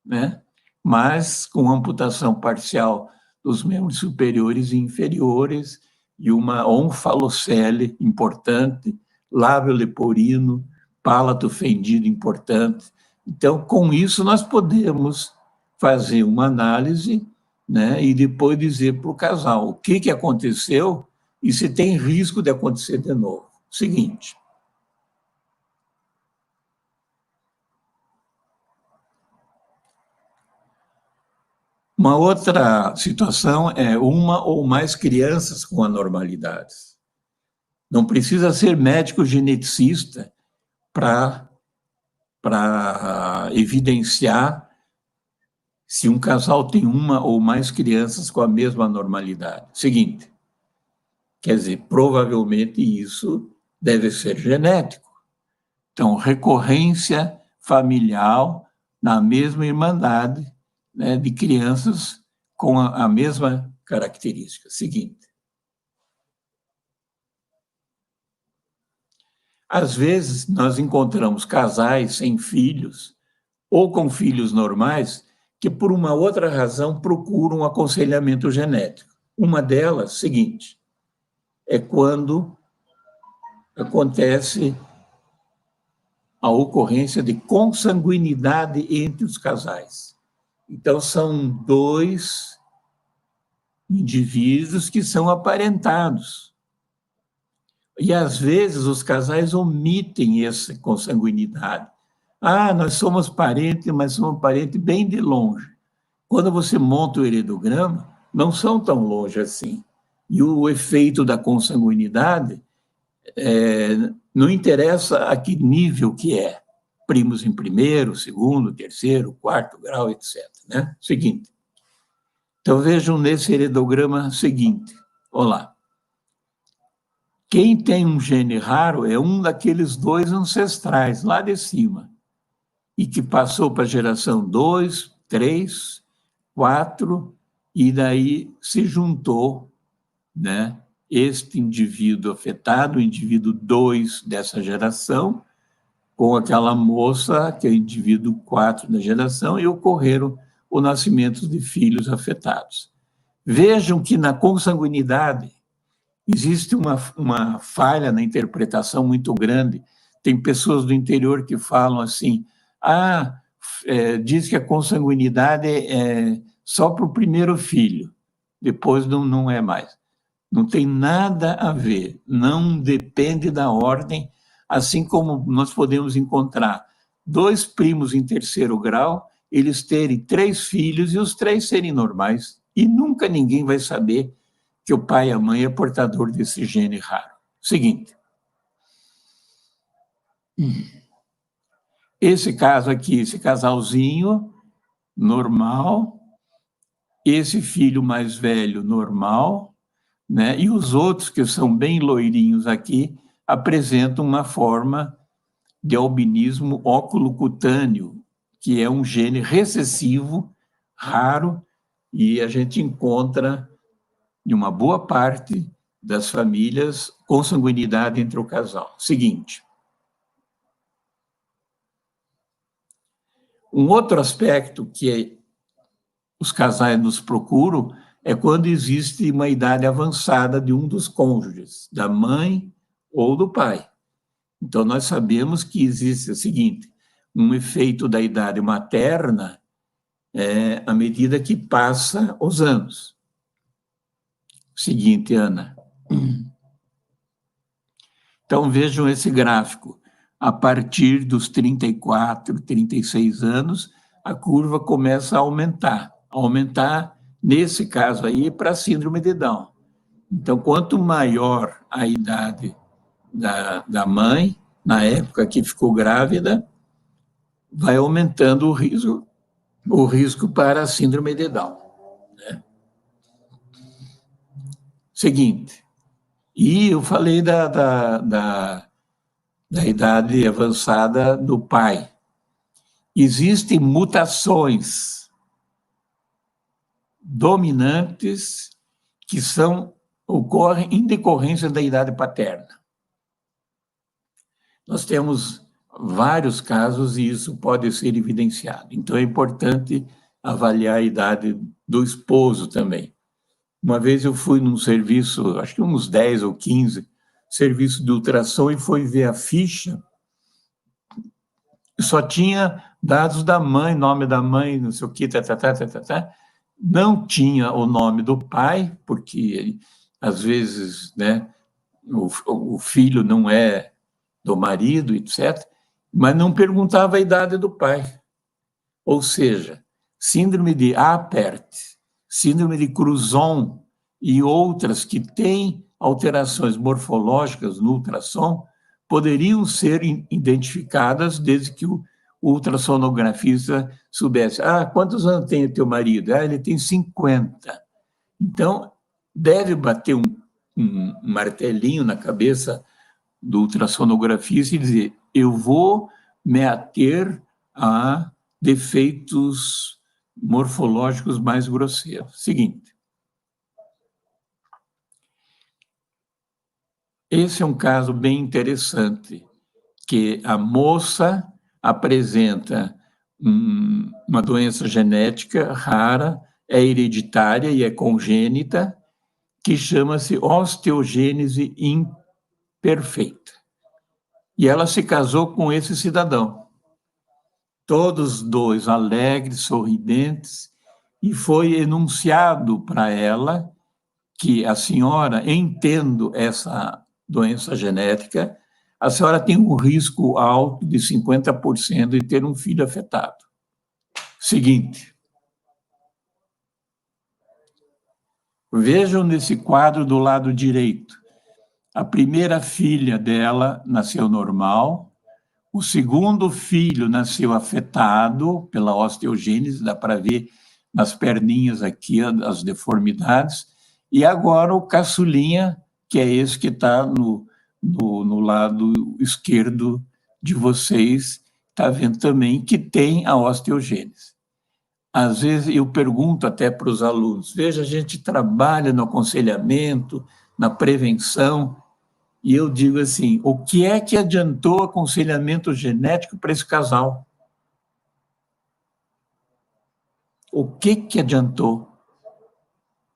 né? Mas com amputação parcial dos membros superiores e inferiores e uma onfalocele importante, lábio leporino, palato fendido importante. Então, com isso, nós podemos fazer uma análise, né, e depois dizer para o casal o que aconteceu e se tem risco de acontecer de novo. Seguinte. Uma outra situação é uma ou mais crianças com anormalidades. Não precisa ser médico geneticista para evidenciar se um casal tem uma ou mais crianças com a mesma anormalidade. Seguinte, quer dizer, provavelmente isso deve ser genético. Então, recorrência familiar na mesma irmandade, né, de crianças com a mesma característica. Seguinte. Às vezes, nós encontramos casais sem filhos ou com filhos normais que, por uma outra razão, procuram um aconselhamento genético. Uma delas, seguinte, é quando acontece a ocorrência de consanguinidade entre os casais. Então, são 2 indivíduos que são aparentados. E, às vezes, os casais omitem essa consanguinidade. Ah, nós somos parentes, mas somos parentes bem de longe. Quando você monta o heredograma, não são tão longe assim. E o efeito da consanguinidade não interessa a que nível que é. Primos em primeiro, segundo, terceiro, quarto grau, etc. Né? Seguinte. Então, vejam nesse heredograma seguinte. Olá. Quem tem um gene raro é um daqueles dois ancestrais, lá de cima, e que passou para a geração 2, 3, 4, e daí se juntou, né, este indivíduo afetado, o indivíduo 2 dessa geração, com aquela moça, que é o indivíduo 4 da geração, e ocorreram o nascimento de filhos afetados. Vejam que na consanguinidade existe uma falha na interpretação muito grande. Tem pessoas do interior que falam assim, diz que a consanguinidade é só para o primeiro filho, depois não é mais. Não tem nada a ver, não depende da ordem, assim como nós podemos encontrar 2 primos em terceiro grau, eles terem 3 filhos e os 3 serem normais, e nunca ninguém vai saber que o pai e a mãe é portador desse gene raro. Seguinte. Esse caso aqui, esse casalzinho, normal, esse filho mais velho, normal, né? E os outros, que são bem loirinhos aqui, apresentam uma forma de albinismo oculocutâneo, que é um gene recessivo, raro, e a gente encontra em uma boa parte das famílias consanguinidade entre o casal. Seguinte. Um outro aspecto que os casais nos procuram é quando existe uma idade avançada de um dos cônjuges, da mãe ou do pai. Então, nós sabemos que existe o seguinte, um efeito da idade materna à medida que passa os anos. Seguinte, Ana. Então, vejam esse gráfico. A partir dos 34, 36 anos, a curva começa a aumentar. Aumentar, nesse caso aí, para a síndrome de Down. Então, quanto maior a idade da mãe, na época que ficou grávida, vai aumentando o risco para a síndrome de Down. Né? Seguinte. E eu falei da idade avançada do pai. Existem mutações dominantes que ocorrem em decorrência da idade paterna. Nós temos vários casos e isso pode ser evidenciado. Então, é importante avaliar a idade do esposo também. Uma vez eu fui num serviço, acho que uns 10 ou 15, serviço de ultrassom e fui ver a ficha, só tinha dados da mãe, nome da mãe, não sei o quê, não tinha o nome do pai, porque às vezes, né, o filho não é do marido, etc., mas não perguntava a idade do pai. Ou seja, síndrome de Apert, síndrome de Cruzon e outras que têm alterações morfológicas no ultrassom poderiam ser identificadas desde que o ultrassonografista soubesse. Quantos anos tem o teu marido? Ele tem 50. Então, deve bater um martelinho na cabeça do ultrassonografista e dizer, eu vou me ater a defeitos morfológicos mais grosseiros. Seguinte. Esse é um caso bem interessante, que a moça apresenta uma doença genética rara, é hereditária e é congênita, que chama-se osteogênese imperfeita. E ela se casou com esse cidadão. Todos dois alegres, sorridentes, e foi enunciado para ela que a senhora, entendo essa doença genética, a senhora tem um risco alto de 50% de ter um filho afetado. Seguinte. Vejam nesse quadro do lado direito. A primeira filha dela nasceu normal, o segundo filho nasceu afetado pela osteogênese, dá para ver nas perninhas aqui as deformidades, e agora o caçulinha, que é esse que está no lado esquerdo de vocês, está vendo também que tem a osteogênese. Às vezes eu pergunto até para os alunos, veja, a gente trabalha no aconselhamento, na prevenção, e eu digo assim, o que é que adiantou o aconselhamento genético para esse casal? O que adiantou?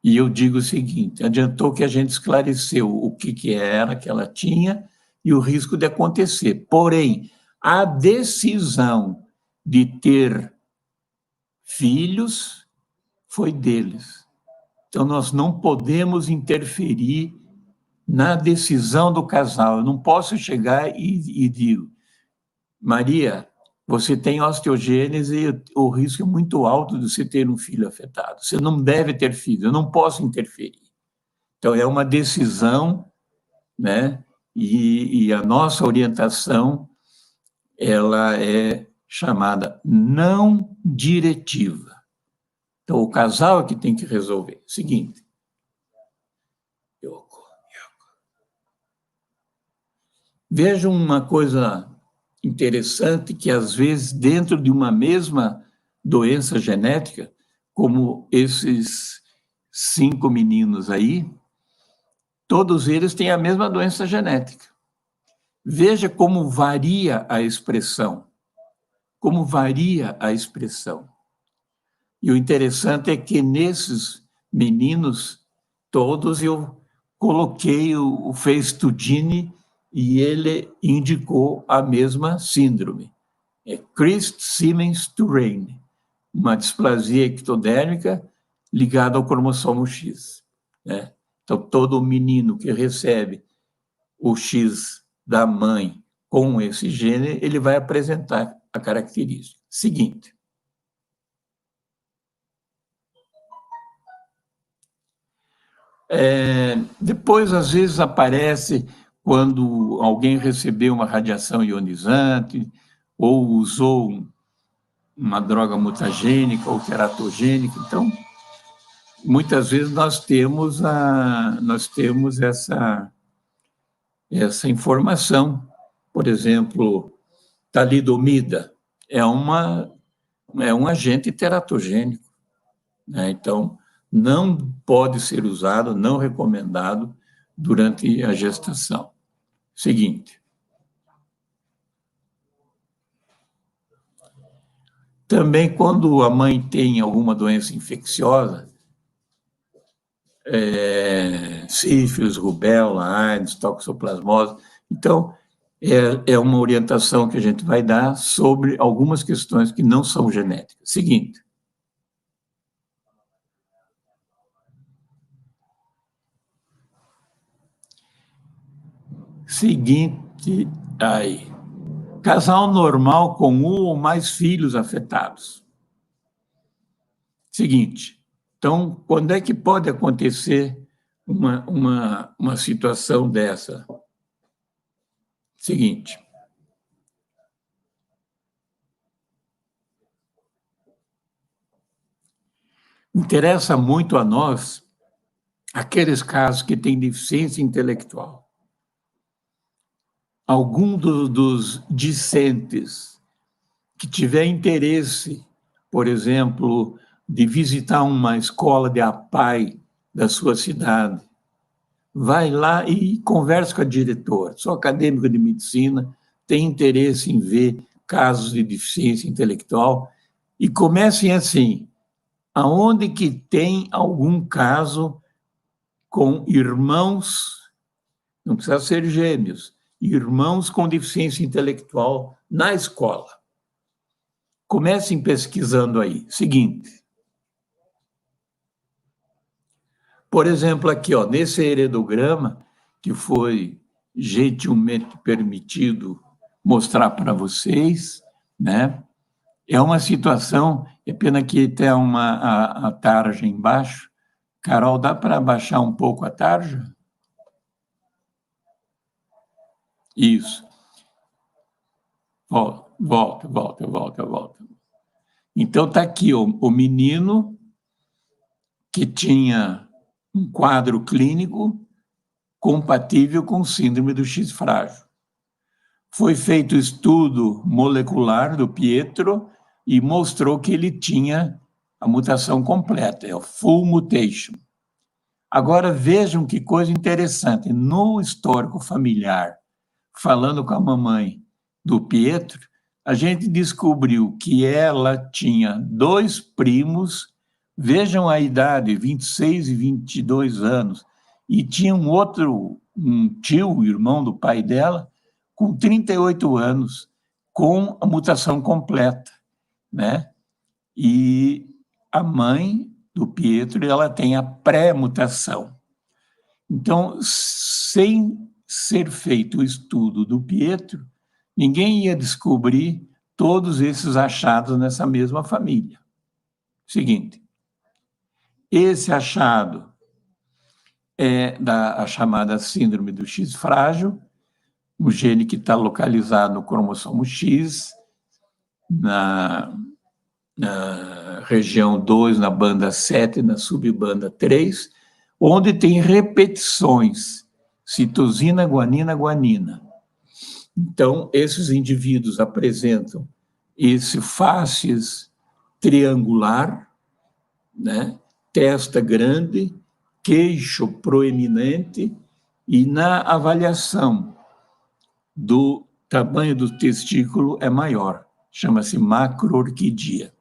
E eu digo o seguinte, adiantou que a gente esclareceu o que era que ela tinha e o risco de acontecer. Porém, a decisão de ter filhos foi deles. Então, nós não podemos interferir na decisão do casal. Eu não posso chegar e digo, Maria, você tem osteogênese e o risco é muito alto de você ter um filho afetado. Você não deve ter filho, eu não posso interferir. Então, é uma decisão, né? E a nossa orientação, ela é chamada não diretiva. Então, o casal é que tem que resolver. Seguinte. Vejam uma coisa interessante que, às vezes, dentro de uma mesma doença genética, como esses 5 meninos aí, todos eles têm a mesma doença genética. Veja como varia a expressão. Como varia a expressão. E o interessante é que nesses meninos, todos eu coloquei o Feistudini e ele indicou a mesma síndrome. É Crist-Siemens-Turenne, uma displasia ectodérmica ligada ao cromossomo X. Né? Então, todo menino que recebe o X da mãe com esse gene, ele vai apresentar a característica. Seguinte. Depois, às vezes, aparece quando alguém recebeu uma radiação ionizante ou usou uma droga mutagênica ou teratogênica. Então, muitas vezes nós temos essa informação. Por exemplo, talidomida é um agente teratogênico, né? Então, não pode ser usado, não recomendado durante a gestação. Seguinte. Também, quando a mãe tem alguma doença infecciosa, sífilis, rubéola, AIDS, toxoplasmose, então, é uma orientação que a gente vai dar sobre algumas questões que não são genéticas. Seguinte. Seguinte, aí. Casal normal com um ou mais filhos afetados. Seguinte, então, quando é que pode acontecer uma situação dessa? Seguinte. Interessa muito a nós aqueles casos que têm deficiência intelectual. Algum dos discentes que tiver interesse, por exemplo, de visitar uma escola de APAE da sua cidade, vai lá e conversa com a diretora. Sou acadêmico de medicina, tem interesse em ver casos de deficiência intelectual, e comecem assim, aonde que tem algum caso com irmãos, não precisa ser gêmeos, irmãos com deficiência intelectual na escola. Comecem pesquisando aí. Seguinte. Por exemplo, aqui, ó, nesse heredograma, que foi gentilmente permitido mostrar para vocês, né? É uma situação, é pena que tem a tarja embaixo, Carol, dá para abaixar um pouco a tarja? Isso. Volta. Então, está aqui o menino que tinha um quadro clínico compatível com síndrome do X frágil. Foi feito estudo molecular do Pietro e mostrou que ele tinha a mutação completa, é o full mutation. Agora, vejam que coisa interessante. No histórico familiar, falando com a mamãe do Pietro, a gente descobriu que ela tinha 2 primos, vejam a idade, 26 e 22 anos, e tinha um tio, irmão do pai dela, com 38 anos, com a mutação completa, né? E a mãe do Pietro, ela tem a pré-mutação. Então, sem ser feito o estudo do Pietro, ninguém ia descobrir todos esses achados nessa mesma família. Seguinte, esse achado é a chamada síndrome do X frágil, um gene que está localizado no cromossomo X, na região 2, na banda 7, na subbanda 3, onde tem repetições, citosina, guanina, guanina. Então, esses indivíduos apresentam esse fácies triangular, né? Testa grande, queixo proeminente, e na avaliação do tamanho do testículo é maior, chama-se macroorquidia.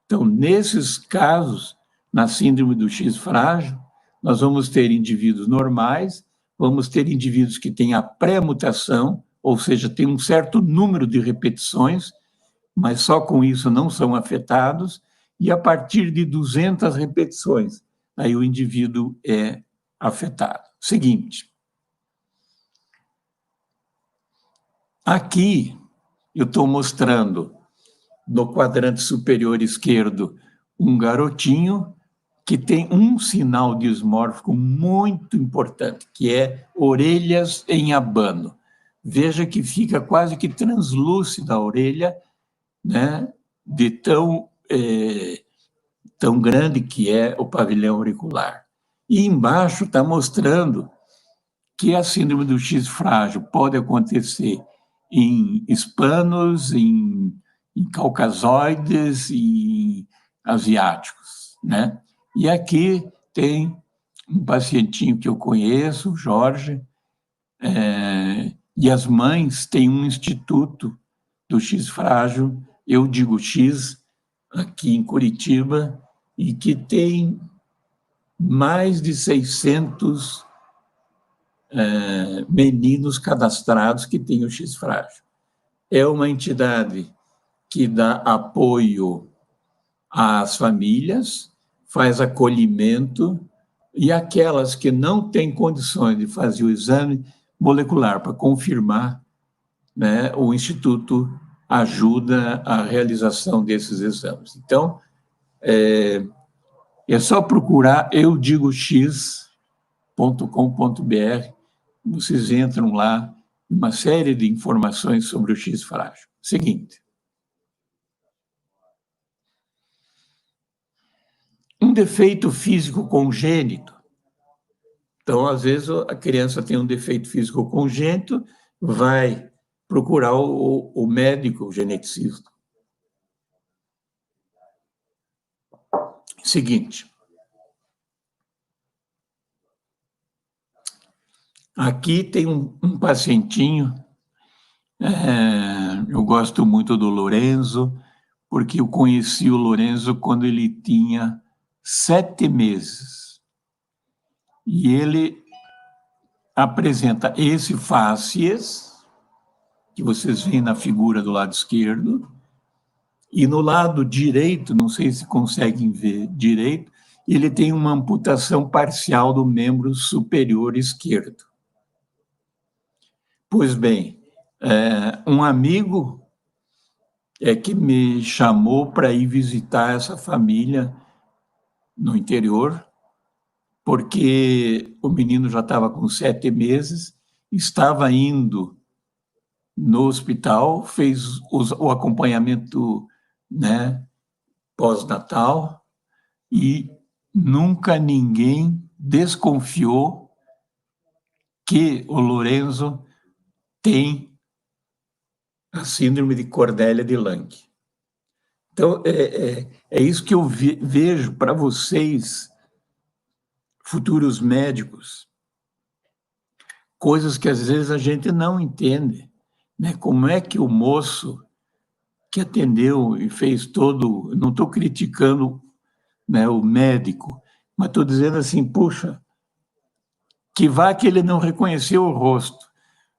Então, nesses casos, na síndrome do X frágil, nós vamos ter indivíduos normais, vamos ter indivíduos que têm a pré-mutação, ou seja, tem um certo número de repetições, mas só com isso não são afetados, e a partir de 200 repetições, aí o indivíduo é afetado. Seguinte, aqui eu estou mostrando no quadrante superior esquerdo um garotinho que tem um sinal dismórfico muito importante, que é orelhas em abano. Veja que fica quase que translúcida a orelha, né, de tão grande que é o pavilhão auricular. E embaixo está mostrando que a síndrome do X frágil pode acontecer em hispanos, em caucasoides e asiáticos, né? E aqui tem um pacientinho que eu conheço, o Jorge, e as mães têm um instituto do X frágil, eu digo X, aqui em Curitiba, e que tem mais de 600 meninos cadastrados que têm o X frágil. É uma entidade que dá apoio às famílias, faz acolhimento, e aquelas que não têm condições de fazer o exame molecular para confirmar, né, o Instituto ajuda a realização desses exames. Então, é só procurar eudigox.com.br, vocês entram lá, uma série de informações sobre o X frágil. Seguinte. Um defeito físico congênito. Então, às vezes, a criança tem um defeito físico congênito, vai procurar o médico, o geneticista. Seguinte. Aqui tem um pacientinho, eu gosto muito do Lorenzo, porque eu conheci o Lorenzo quando ele tinha 7 meses. E ele apresenta esse fácies, que vocês veem na figura do lado esquerdo, e no lado direito, não sei se conseguem ver direito, ele tem uma amputação parcial do membro superior esquerdo. Pois bem, um amigo que me chamou para ir visitar essa família no interior, porque o menino já estava com 7 meses, estava indo no hospital, fez o acompanhamento, né, pós-natal, e nunca ninguém desconfiou que o Lorenzo tem a síndrome de Cordelia de Lange. Então, é isso que eu vejo para vocês, futuros médicos, coisas que às vezes a gente não entende, né? Como é que o moço que atendeu e fez todo... Não estou criticando, né, o médico, mas estou dizendo assim, puxa, que vá que ele não reconheceu o rosto,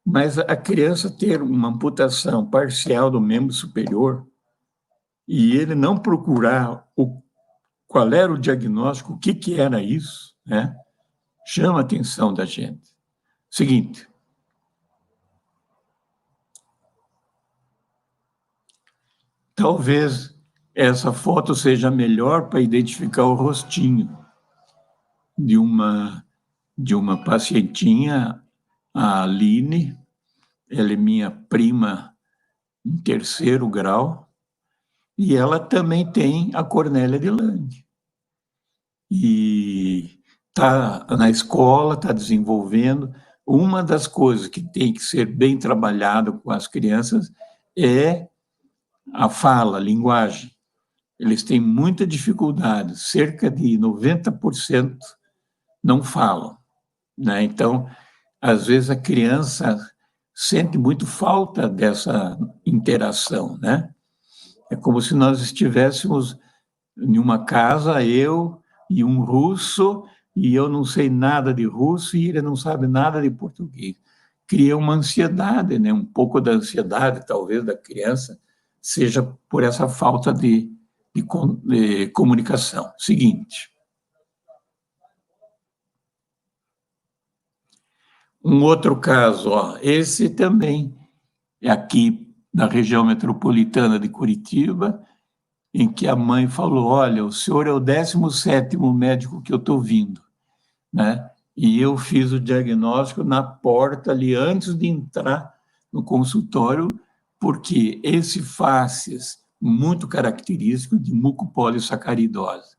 mas a criança ter uma amputação parcial do membro superior e ele não procurar qual era o diagnóstico, o que era isso, né? Chama a atenção da gente. Seguinte. Talvez essa foto seja melhor para identificar o rostinho de uma pacientinha, a Aline. Ela é minha prima em 3º grau, e ela também tem a Cornélia de Lange. E está na escola, está desenvolvendo. Uma das coisas que tem que ser bem trabalhado com as crianças é a fala, a linguagem. Eles têm muita dificuldade, cerca de 90% não falam, né? Então, às vezes a criança sente muito falta dessa interação, né? É como se nós estivéssemos em uma casa, eu e um russo, e eu não sei nada de russo e ele não sabe nada de português. Cria uma ansiedade, né? Um pouco da ansiedade, talvez, da criança, seja por essa falta de comunicação. Seguinte. Um outro caso, ó, esse também é aqui na região metropolitana de Curitiba, em que a mãe falou, olha, o senhor é o 17º médico que eu estou vindo, né? E eu fiz o diagnóstico na porta ali, antes de entrar no consultório, porque esse facies muito característico de mucopolissacaridose.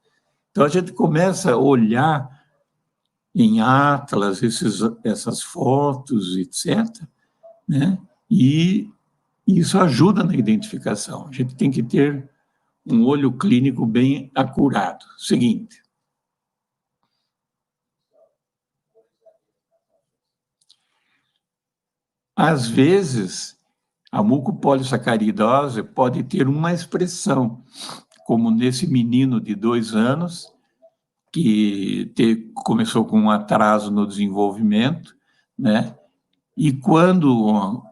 Então, a gente começa a olhar em atlas essas fotos, etc., né? E isso ajuda na identificação. A gente tem que ter um olho clínico bem acurado. Seguinte. Às vezes, a mucopolissacaridose pode ter uma expressão, como nesse menino de 2 anos, que começou com um atraso no desenvolvimento, né? E quando,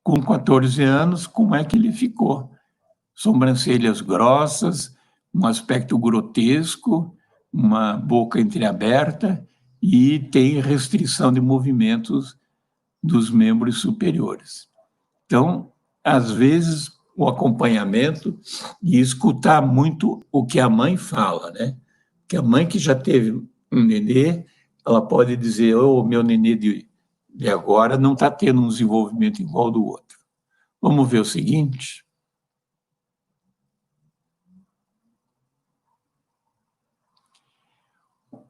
com 14 anos, como é que ele ficou? Sobrancelhas grossas, um aspecto grotesco, uma boca entreaberta e tem restrição de movimentos dos membros superiores. Então, às vezes, o acompanhamento e escutar muito o que a mãe fala, né? Que a mãe que já teve um nenê, ela pode dizer, o meu nenê de agora não está tendo um desenvolvimento igual ao do outro. Vamos ver o seguinte.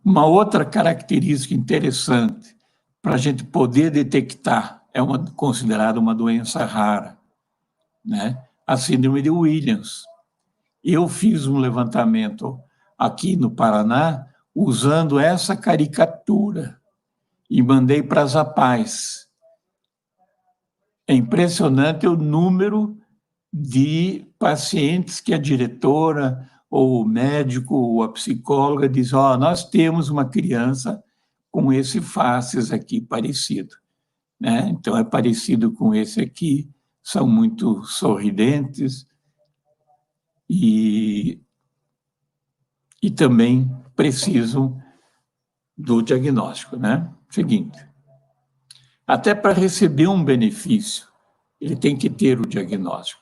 Uma outra característica interessante para a gente poder detectar, considerada uma doença rara, né? A síndrome de Williams. Eu fiz um levantamento aqui no Paraná usando essa caricatura e mandei para as APAES. É impressionante o número de pacientes que a diretora, ou o médico, ou a psicóloga diz, nós temos uma criança com esse facies aqui parecido, né? Então, é parecido com esse aqui, são muito sorridentes e também precisam do diagnóstico, né? Seguinte, até para receber um benefício, ele tem que ter o diagnóstico.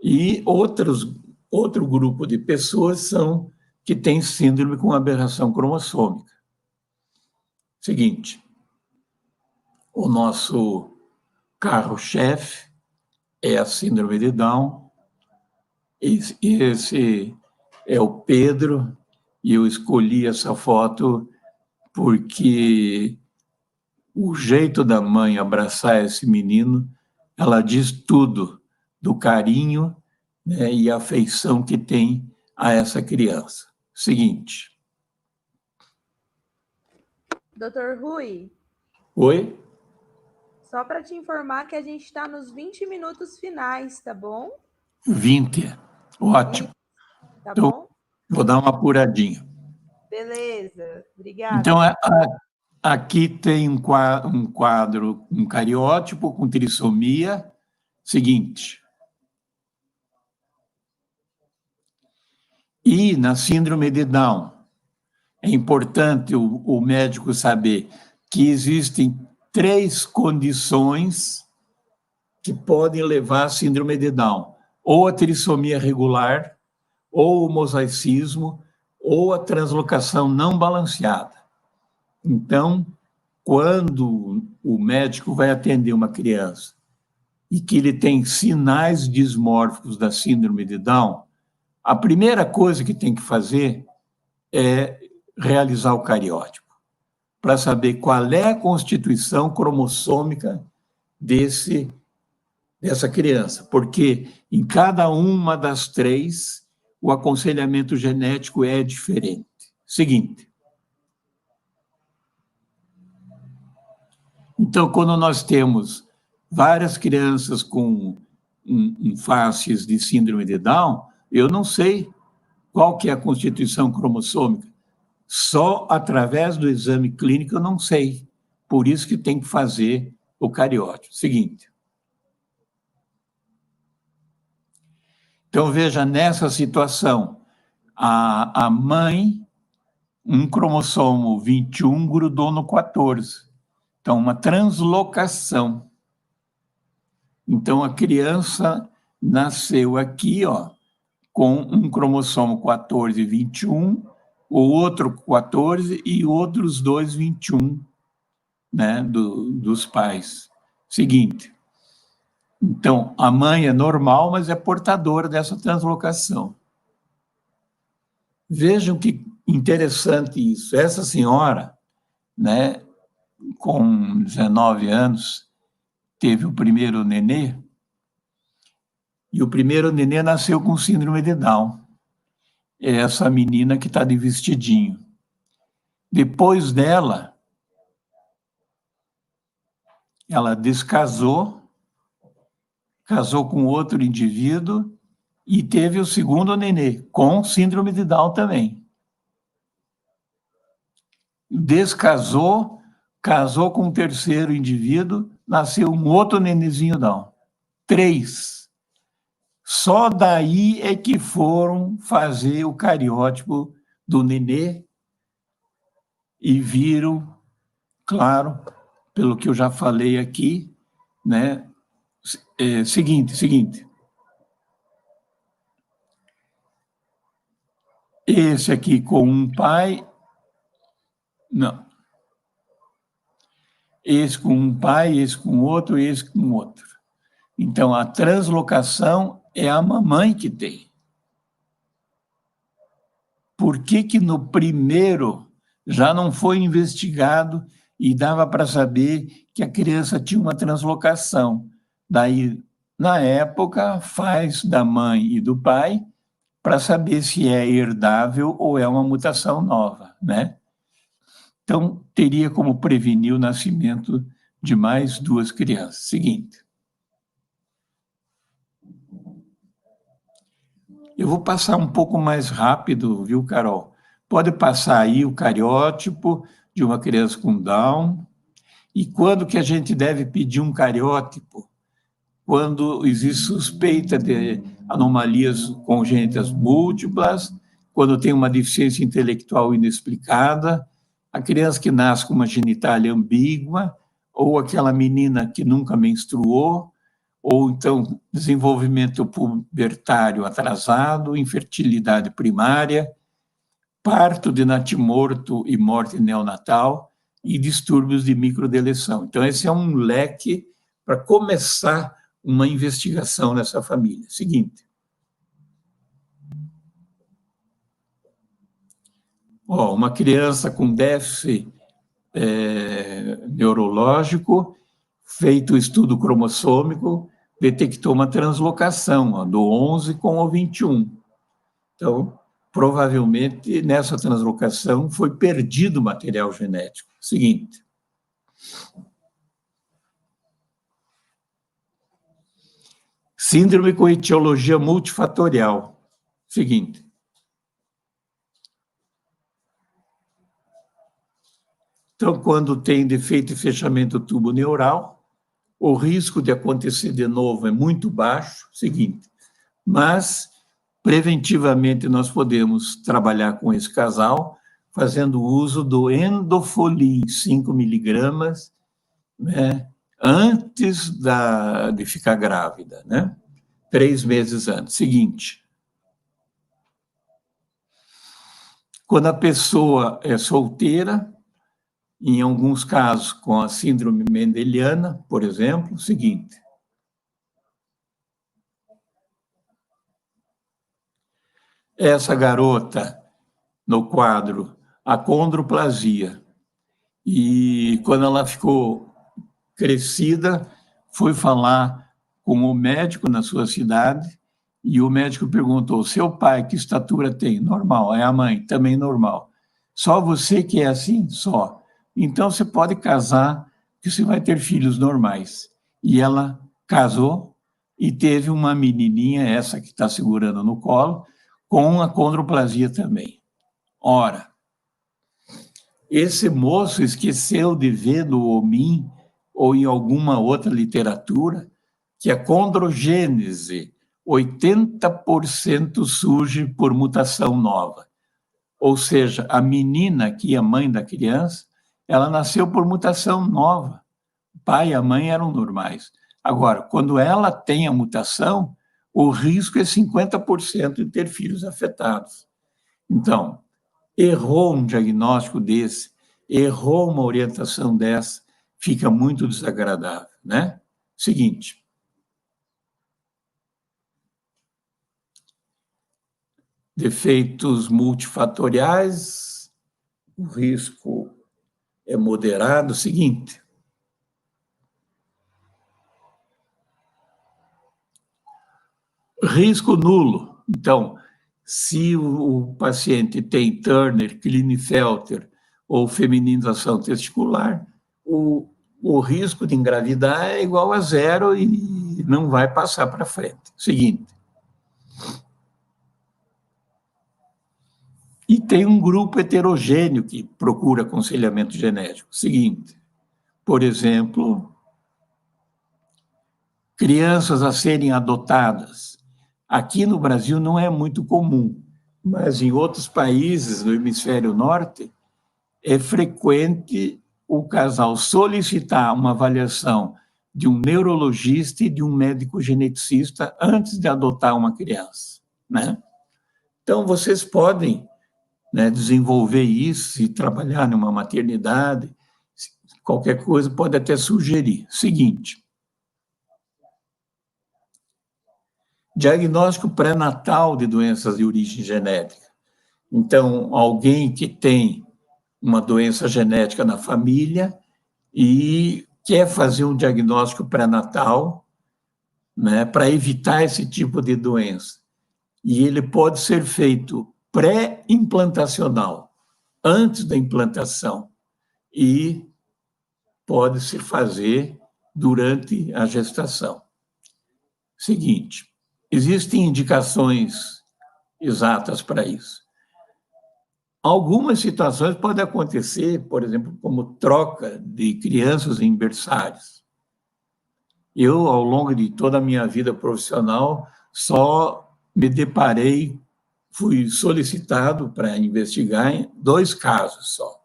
E outro grupo de pessoas são que tem síndrome com aberração cromossômica. Seguinte, o nosso carro-chefe é a síndrome de Down. Esse é o Pedro, e eu escolhi essa foto porque o jeito da mãe abraçar esse menino, ela diz tudo do carinho, né, e afeição que tem a essa criança. Seguinte. Doutor Rui. Oi? Só para te informar que a gente está nos 20 minutos finais, tá bom? 20. Ótimo. Tá então, bom? Vou dar uma apuradinha. Beleza, obrigada. Então, aqui tem um quadro, um cariótipo com trissomia. Seguinte. E na síndrome de Down, é importante o médico saber que existem 3 condições que podem levar à síndrome de Down: ou a trissomia regular, ou o mosaicismo, ou a translocação não balanceada. Então, quando o médico vai atender uma criança e que ele tem sinais dismórficos da síndrome de Down, a primeira coisa que tem que fazer é realizar o cariótipo, para saber qual é a constituição cromossômica dessa criança, porque em cada uma das 3, o aconselhamento genético é diferente. Seguinte. Então, quando nós temos várias crianças com faces de síndrome de Down, eu não sei qual que é a constituição cromossômica. Só através do exame clínico eu não sei. Por isso que tem que fazer o cariótipo. Seguinte. Então, veja, nessa situação, a mãe, um cromossomo 21 grudou no 14. Então, uma translocação. Então, a criança nasceu aqui, ó, com um cromossomo 14 e 21, o outro 14 e outros 2, 21, né, dos pais. Seguinte. Então, a mãe é normal, mas é portadora dessa translocação. Vejam que interessante isso. Essa senhora, né, com 19 anos, teve o primeiro nenê, e o primeiro nenê nasceu com síndrome de Down. É essa menina que está de vestidinho. Depois dela, ela descasou, casou com outro indivíduo e teve o segundo nenê, com síndrome de Down também. Descasou, casou com um terceiro indivíduo, nasceu um outro nenezinho Down. 3. Só daí é que foram fazer o cariótipo do nenê e viram, claro, pelo que eu já falei aqui, né? Seguinte. Esse aqui com um pai... Não. Esse com um pai, esse com outro, esse com outro. Então, a translocação é a mamãe que tem. Por que no primeiro já não foi investigado e dava para saber que a criança tinha uma translocação? Daí, na época, faz da mãe e do pai para saber se é herdável ou é uma mutação nova, né? Então, teria como prevenir o nascimento de mais 2 crianças. Seguinte. Eu vou passar um pouco mais rápido, viu, Carol? Pode passar aí o cariótipo de uma criança com Down. E quando que a gente deve pedir um cariótipo? Quando existe suspeita de anomalias congênitas múltiplas, quando tem uma deficiência intelectual inexplicada, a criança que nasce com uma genitália ambígua, ou aquela menina que nunca menstruou, ou então desenvolvimento pubertário atrasado, infertilidade primária, parto de natimorto e morte neonatal e distúrbios de microdeleção. Então, esse é um leque para começar uma investigação nessa família. Seguinte. Uma criança com déficit neurológico, feito o estudo cromossômico, detectou uma translocação do 11 com o 21. Então, provavelmente, nessa translocação, foi perdido material genético. Seguinte. Síndrome com etiologia multifatorial. Seguinte. Então, quando tem defeito e fechamento do tubo neural, o risco de acontecer de novo é muito baixo. Seguinte. Mas, preventivamente, nós podemos trabalhar com esse casal fazendo uso do Endofolin, 5 miligramas, né, antes de ficar grávida, né? 3 meses antes. Seguinte. Quando a pessoa é solteira, em alguns casos com a síndrome mendeliana, por exemplo, seguinte. Essa garota, no quadro, acondroplasia, e quando ela ficou crescida, foi falar com o médico na sua cidade, e o médico perguntou, seu pai, que estatura tem? Normal. É a mãe, também normal. Só você que é assim? Só. Então, você pode casar, que você vai ter filhos normais. E ela casou e teve uma menininha, essa que está segurando no colo, com acondroplasia também. Ora, esse moço esqueceu de ver no HOMIM ou em alguma outra literatura que a condrogênese, 80% surge por mutação nova. Ou seja, a menina, que é a mãe da criança, ela nasceu por mutação nova. O pai e a mãe eram normais. Agora, quando ela tem a mutação, o risco é 50% de ter filhos afetados. Então, errou um diagnóstico desse, errou uma orientação dessa, fica muito desagradável, né? Seguinte. Defeitos multifatoriais, o risco é moderado. Seguinte. Risco nulo. Então, se o paciente tem Turner, Klinefelter ou feminização testicular, o risco de engravidar é igual a 0 e não vai passar para frente. Seguinte. E tem um grupo heterogêneo que procura aconselhamento genético. Seguinte, por exemplo, crianças a serem adotadas. Aqui no Brasil não é muito comum, mas em outros países do hemisfério norte é frequente o casal solicitar uma avaliação de um neurologista e de um médico geneticista antes de adotar uma criança, né? Então, vocês podem, né, desenvolver isso e trabalhar numa maternidade, qualquer coisa pode até sugerir. Seguinte. Diagnóstico pré-natal de doenças de origem genética. Então, alguém que tem uma doença genética na família e quer fazer um diagnóstico pré-natal, né, para evitar esse tipo de doença. E ele pode ser feito pré-implantacional, antes da implantação, e pode-se fazer durante a gestação. Seguinte, existem indicações exatas para isso. Algumas situações podem acontecer, por exemplo, como troca de crianças em berçários. Eu, ao longo de toda a minha vida profissional, só me deparei, fui solicitado para investigar em 2 casos só.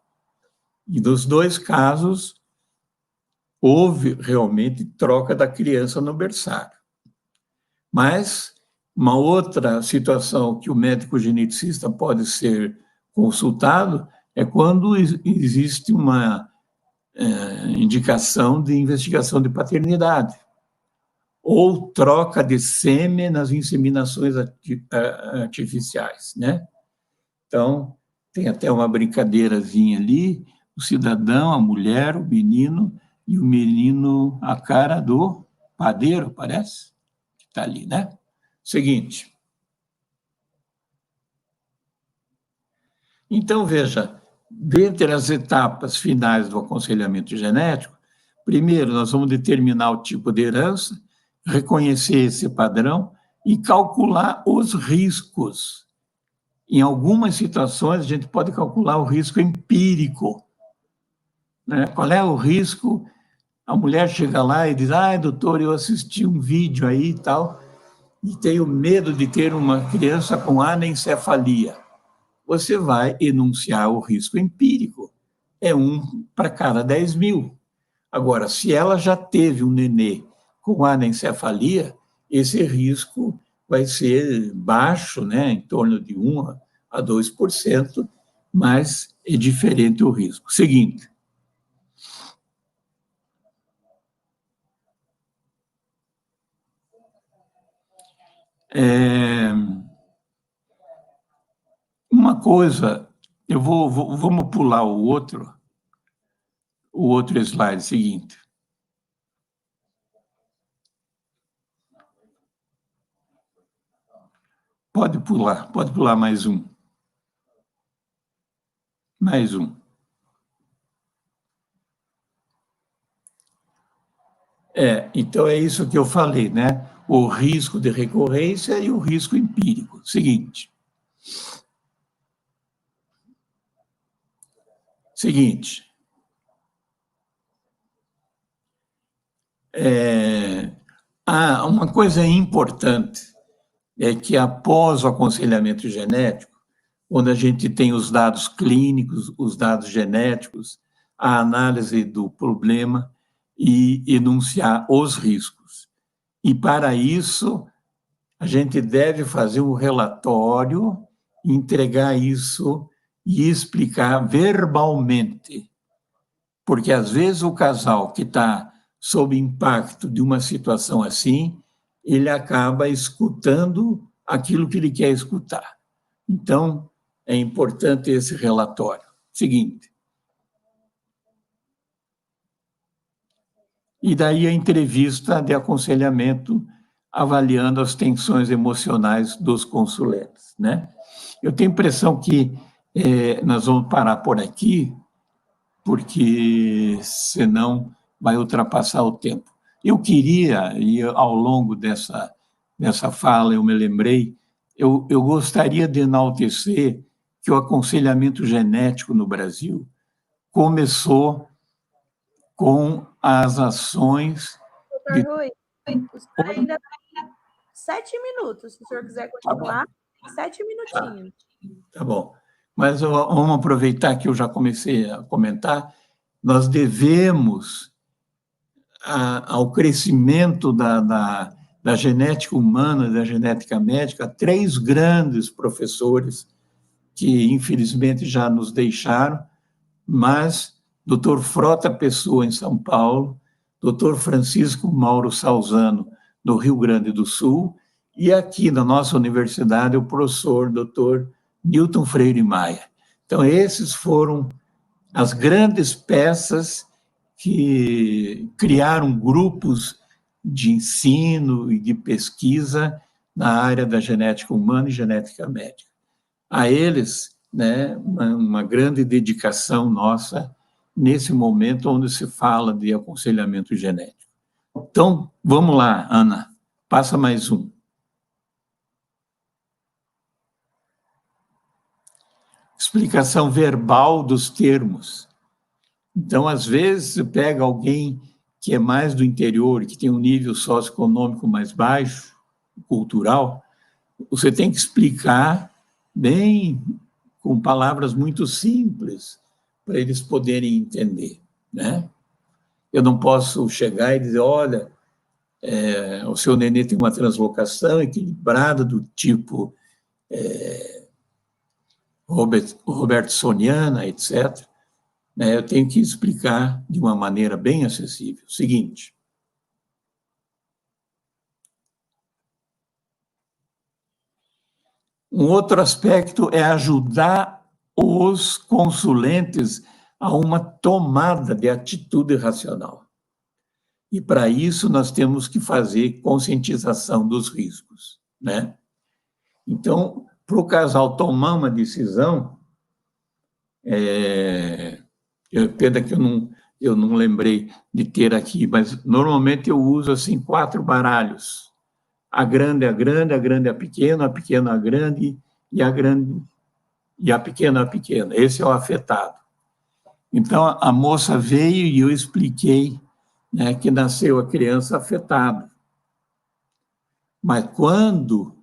E dos 2 casos, houve realmente troca da criança no berçário. Mas uma outra situação que o médico geneticista pode ser consultado é quando existe uma indicação de investigação de paternidade ou troca de sêmen nas inseminações artificiais, né? Então, tem até uma brincadeirazinha ali, o cidadão, a mulher, o menino, e o menino, a cara do padeiro, parece, que está ali, né? Seguinte. Então, veja, dentre as etapas finais do aconselhamento genético, primeiro nós vamos determinar o tipo de herança, reconhecer esse padrão e calcular os riscos. Em algumas situações, a gente pode calcular o risco empírico, né? Qual é o risco? A mulher chega lá e diz, doutor, eu assisti um vídeo aí e tal, e tenho medo de ter uma criança com anencefalia. Você vai enunciar o risco empírico. É 1 para cada 10 mil. Agora, se ela já teve um nenê com anencefalia, esse risco vai ser baixo, né, em torno de 1 a 2%, mas é diferente o risco. Seguinte. Uma coisa, vamos pular o outro slide seguinte. Pode pular mais um. Mais um. Então é isso que eu falei, né? O risco de recorrência e o risco empírico. Seguinte. Uma coisa importante é que após o aconselhamento genético, onde a gente tem os dados clínicos, os dados genéticos, a análise do problema e enunciar os riscos. E, para isso, a gente deve fazer um relatório, entregar isso e explicar verbalmente. Porque, às vezes, o casal que está sob impacto de uma situação assim, ele acaba escutando aquilo que ele quer escutar. Então, é importante esse relatório. Seguinte. E daí a entrevista de aconselhamento avaliando as tensões emocionais dos consulentes, né? Eu tenho a impressão que nós vamos parar por aqui, porque senão vai ultrapassar o tempo. Eu queria, e ao longo dessa fala eu me lembrei, eu gostaria de enaltecer que o aconselhamento genético no Brasil começou com as ações... Doutor Rui, o senhor ainda tem 7 minutos, se o senhor quiser continuar, 7 minutinhos. Tá bom. Mas vamos aproveitar que eu já comecei a comentar, nós devemos ao crescimento da genética humana, da genética médica, 3 grandes professores que, infelizmente, já nos deixaram, mas Dr. Frota Pessoa, em São Paulo, Dr. Francisco Mauro Salzano, no Rio Grande do Sul, e aqui na nossa universidade, o professor Dr. Newton Freire Maia. Então, esses foram as grandes peças que criaram grupos de ensino e de pesquisa na área da genética humana e genética médica. A eles, né, uma grande dedicação nossa nesse momento onde se fala de aconselhamento genético. Então, vamos lá, Ana, passa mais um. Explicação verbal dos termos. Então, às vezes, você pega alguém que é mais do interior, que tem um nível socioeconômico mais baixo, cultural, você tem que explicar bem, com palavras muito simples, para eles poderem entender, né? Eu não posso chegar e dizer, olha, o seu nenê tem uma translocação equilibrada do tipo robertsoniana, etc., né, eu tenho que explicar de uma maneira bem acessível. Seguinte, um outro aspecto é ajudar os consulentes a uma tomada de atitude racional. E, para isso, nós temos que fazer conscientização dos riscos, né? Então, para o casal tomar uma decisão, pena que eu não lembrei de ter aqui, mas normalmente eu uso assim 4 baralhos. A grande é a grande, a grande é a pequena a grande e a grande e a pequena. Esse é o afetado. Então, a moça veio e eu expliquei, né, que nasceu a criança afetada. Mas quando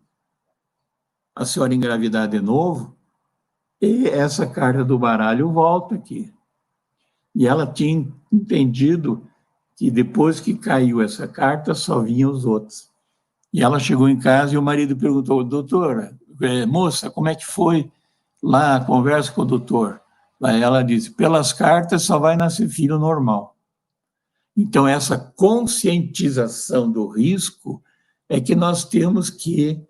a senhora engravidar de novo, e essa carta do baralho volta aqui. E ela tinha entendido que depois que caiu essa carta, só vinham os outros. E ela chegou em casa e o marido perguntou: doutora, moça, como é que foi lá a conversa com o doutor? Aí ela disse: pelas cartas só vai nascer filho normal. Então, essa conscientização do risco é que nós temos que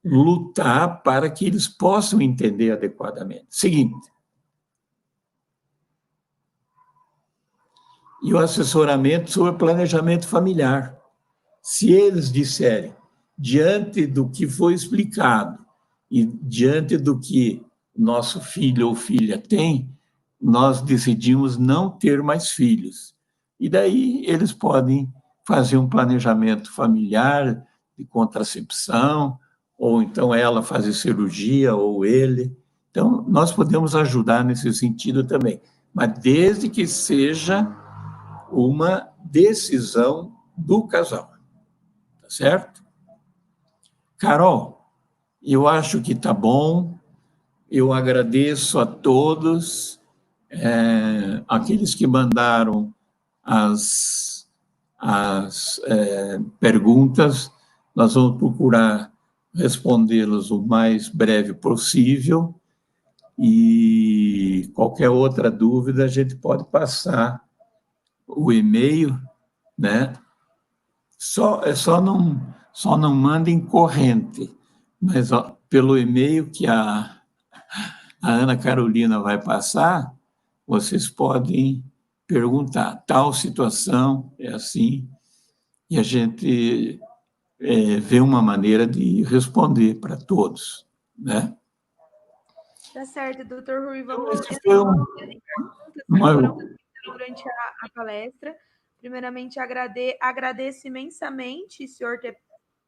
lutar para que eles possam entender adequadamente. Seguinte, e o assessoramento sobre planejamento familiar. Se eles disserem, diante do que foi explicado e diante do que nosso filho ou filha tem, nós decidimos não ter mais filhos. E daí eles podem fazer um planejamento familiar de contracepção, ou então ela fazer cirurgia, ou ele. Então, nós podemos ajudar nesse sentido também, mas desde que seja uma decisão do casal. Tá certo? Carol, eu acho que tá bom. Eu agradeço a todos, aqueles que mandaram as perguntas. Nós vamos procurar respondê-las o mais breve possível e qualquer outra dúvida a gente pode passar o e-mail, né? Só não mandem corrente, mas pelo e-mail que a Ana Carolina vai passar, vocês podem perguntar, tal situação é assim, e a gente vê uma maneira de responder para todos, né? Tá certo, doutor Rui, vamos Esse foi durante a palestra. Primeiramente, agradeço imensamente o senhor ter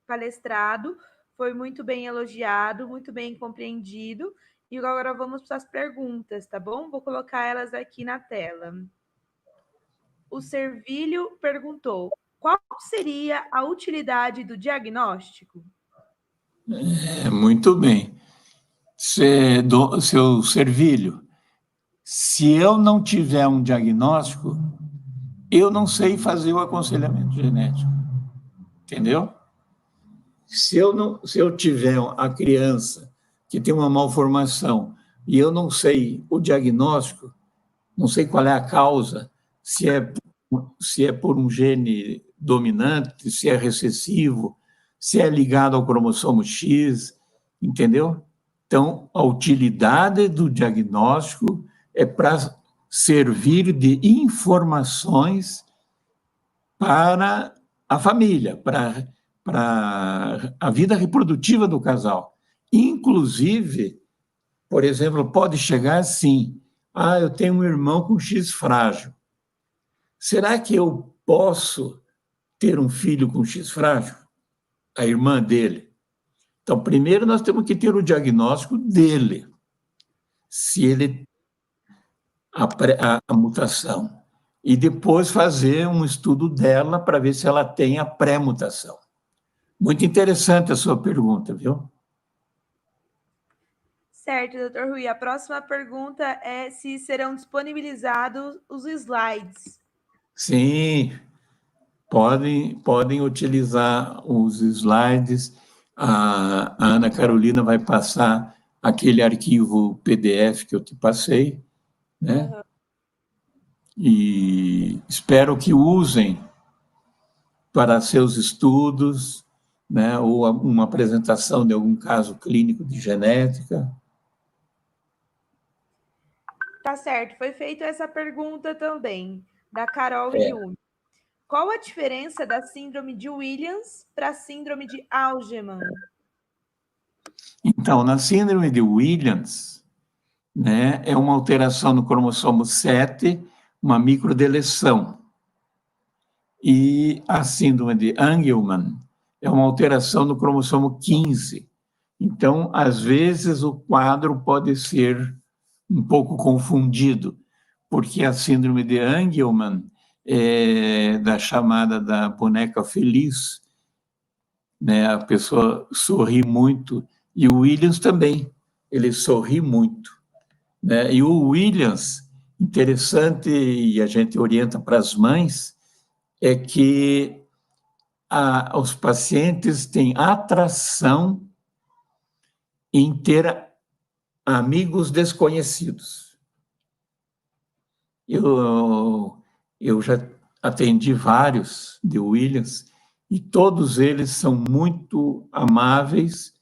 palestrado, foi muito bem elogiado, muito bem compreendido. E agora vamos para as perguntas, tá bom? Vou colocar elas aqui na tela. O Servílio perguntou: qual seria a utilidade do diagnóstico? Muito bem. Seu Servílio, se eu não tiver um diagnóstico, eu não sei fazer o aconselhamento genético. Entendeu? Se eu tiver a criança que tem uma malformação e eu não sei o diagnóstico, não sei qual é a causa, se é por um gene dominante, se é recessivo, se é ligado ao cromossomo X, entendeu? Então, a utilidade do diagnóstico é para servir de informações para a família, para a vida reprodutiva do casal. Inclusive, por exemplo, pode chegar assim: eu tenho um irmão com X frágil. Será que eu posso ter um filho com X frágil? A irmã dele. Então, primeiro nós temos que ter o diagnóstico dele, se ele a mutação, e depois fazer um estudo dela para ver se ela tem a pré-mutação. Muito interessante a sua pergunta, viu? Certo, doutor Rui. A próxima pergunta é se serão disponibilizados os slides. Sim, podem utilizar os slides. A Ana Carolina vai passar aquele arquivo PDF que eu te passei, né? Uhum. E espero que usem para seus estudos, né? Ou uma apresentação de algum caso clínico de genética. Tá certo, foi feita essa pergunta também, da Carol Yumi. Qual a diferença da síndrome de Williams para a síndrome de Angelman? Então, na síndrome de Williams, né, é uma alteração no cromossomo 7, uma microdeleção. E a síndrome de Angelman é uma alteração no cromossomo 15. Então, às vezes, o quadro pode ser um pouco confundido, porque a síndrome de Angelman é da chamada da boneca feliz, né? A pessoa sorri muito, e o Williams também, ele sorri muito, né? E o Williams, interessante, e a gente orienta para as mães, é que os pacientes têm atração em ter amigos desconhecidos. Eu já atendi vários de Williams e todos eles são muito amáveis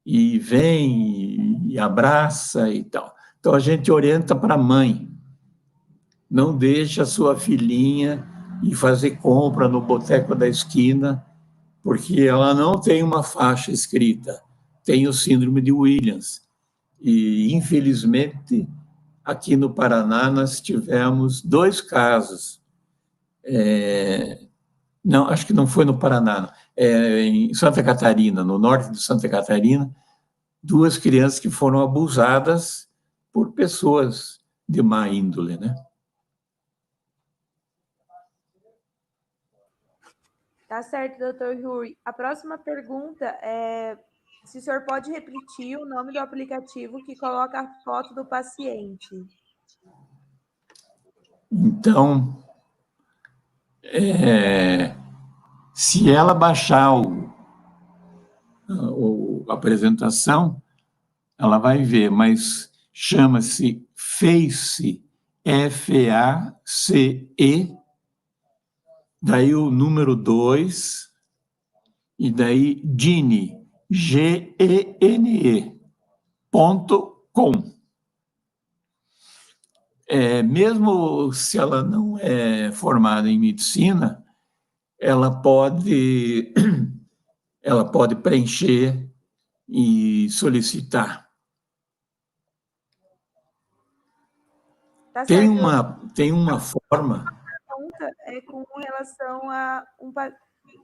e vem e abraça e tal. Então a gente orienta para a mãe, não deixe a sua filhinha ir fazer compra no boteco da esquina, porque ela não tem uma faixa escrita, tem o síndrome de Williams. E, infelizmente, aqui no Paraná nós tivemos 2 casos. Não, acho que não foi no Paraná, em Santa Catarina, no norte de Santa Catarina, 2 crianças que foram abusadas por pessoas de má índole, né? Tá certo, doutor Rui. A próxima pergunta é se o senhor pode repetir o nome do aplicativo que coloca a foto do paciente. Então, se ela baixar a apresentação, ela vai ver, mas chama-se FACE, F-A-C-E, daí o número 2, e daí Gene, G-E-N-E, .com. Mesmo se ela não é formada em medicina, ela pode preencher e solicitar. Tá Tem certo. uma forma. A pergunta é com relação